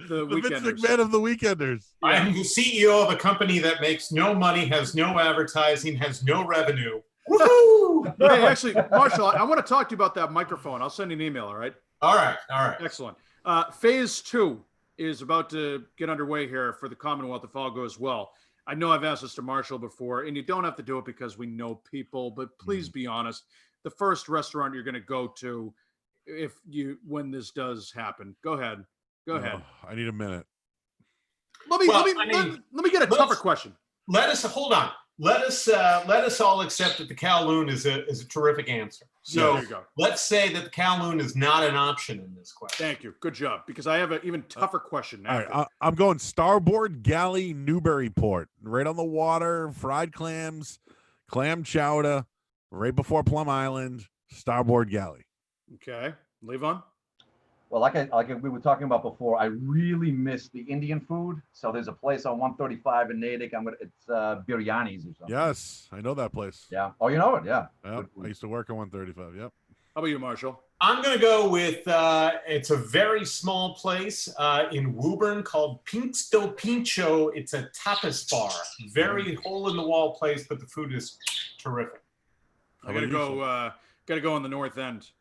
the Weekenders. Vince McMahon of the Weekenders. Yeah. I'm the CEO of a company that makes no money, has no advertising, has no revenue. Woohoo! Hey, actually, Marshall, I want to talk to you about that microphone. I'll send you an email, all right? All right. Excellent. Phase 2 is about to get underway here for the Commonwealth if all goes well. I know I've asked this to Marshall before, and you don't have to do it because we know people, but please be honest. The first restaurant you're going to go to when this does happen. Go ahead. I need a minute. Let me get a tougher question. Hold on. Let us all accept that the Kowloon is a terrific answer. So there you go. Let's say that the Kowloon is not an option in this question. Thank you. Good job. Because I have an even tougher question now. All right, I'm going Starboard Galley Newburyport. Right on the water, fried clams, clam chowder, right before Plum Island, Starboard Galley. Okay. Levon? Well, like we were talking about before, I really miss the Indian food. So there's a place on 135 in Natick. It's Biryani's or something. Yes, I know that place. Yeah. Oh, you know it? Yeah. Yep. I used to work on 135. Yep. How about you, Marshall? I'm going to go with, it's a very small place in Woburn called Pinksto Pincho. It's a tapas bar. Very hole-in-the-wall place, but the food is terrific. I got to go on the north end.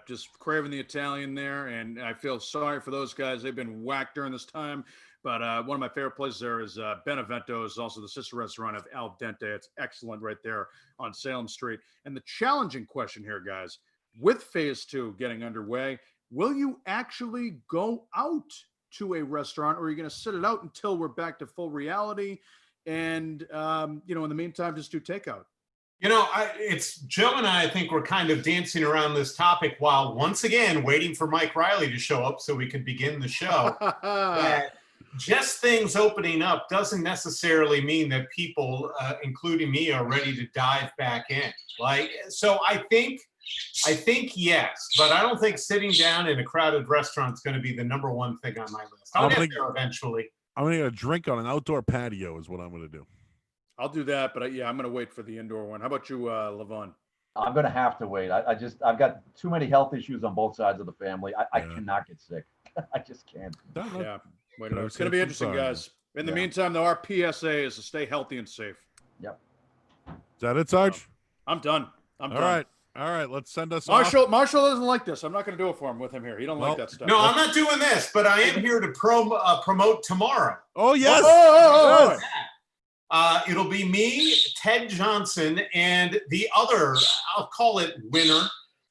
Just craving the Italian there, and I feel sorry for those guys. They've been whacked during this time. But one of my favorite places there is Benevento, is also the sister restaurant of Al Dente. It's excellent right there on Salem Street. And the challenging question here, guys, with phase 2 getting underway, will you actually go out to a restaurant, or are you going to sit it out until we're back to full reality? And, in the meantime, just do takeout. It's Joe and I think we're kind of dancing around this topic while once again waiting for Mike Riley to show up so we can begin the show. That just things opening up doesn't necessarily mean that people, including me, are ready to dive back in. So I think yes, but I don't think sitting down in a crowded restaurant is going to be the number one thing on my list. I'll get there eventually. I'm going to get a drink on an outdoor patio is what I'm going to do. I'll do that, but I'm going to wait for the indoor one. How about you, Levon? I'm going to have to wait. I've got too many health issues on both sides of the family. I cannot get sick. I just can't. Yeah. Wait, it's going to be interesting, guys. In the meantime, though, our PSA is to stay healthy and safe. Yep. Is that it, Sarge? I'm done. All right. Let's send us off. Marshall doesn't like this. I'm not going to do it for him with him here. He don't like that stuff. No, I'm not doing this, but I am here to promote tomorrow. Oh, yes. It'll be me, Ted Johnson, and the other, I'll call it winner.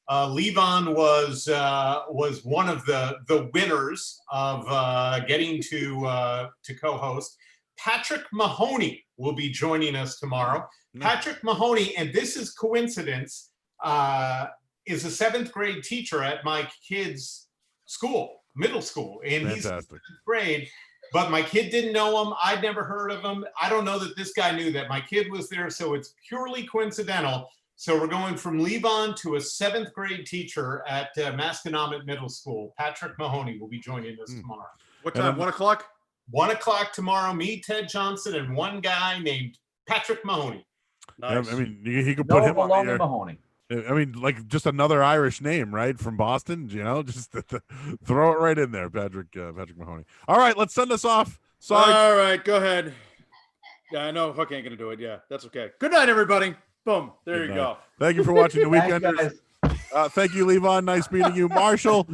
Levon was one of the winners of getting to co-host. Patrick Mahoney will be joining us tomorrow. Patrick Mahoney, and this is coincidence, is a 7th grade teacher at my kid's school, middle school, and he's in 7th grade. But my kid didn't know him. I'd never heard of him. I don't know that this guy knew that my kid was there, so it's purely coincidental. So we're going from Levon to a 7th grade teacher at Masconomet Middle School. Patrick Mahoney will be joining us tomorrow. What time? 1 o'clock? 1 o'clock tomorrow. Me, Ted Johnson, and one guy named Patrick Mahoney. Nice. I mean, he could put him on the air. Mahoney. I mean, like just another Irish name, right? From Boston, just throw it right in there, Patrick Mahoney. All right, let's send us off. Sorry. All right, go ahead. Yeah, I know Hook ain't going to do it. Yeah, that's okay. Good night, everybody. Boom. There you go. Thank you for watching The Weekenders. Thank you, Levon. Nice meeting you. Marshall,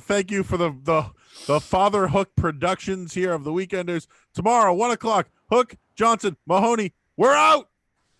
thank you for the Father Hook Productions here of The Weekenders. Tomorrow, 1 o'clock, Hook, Johnson, Mahoney. We're out.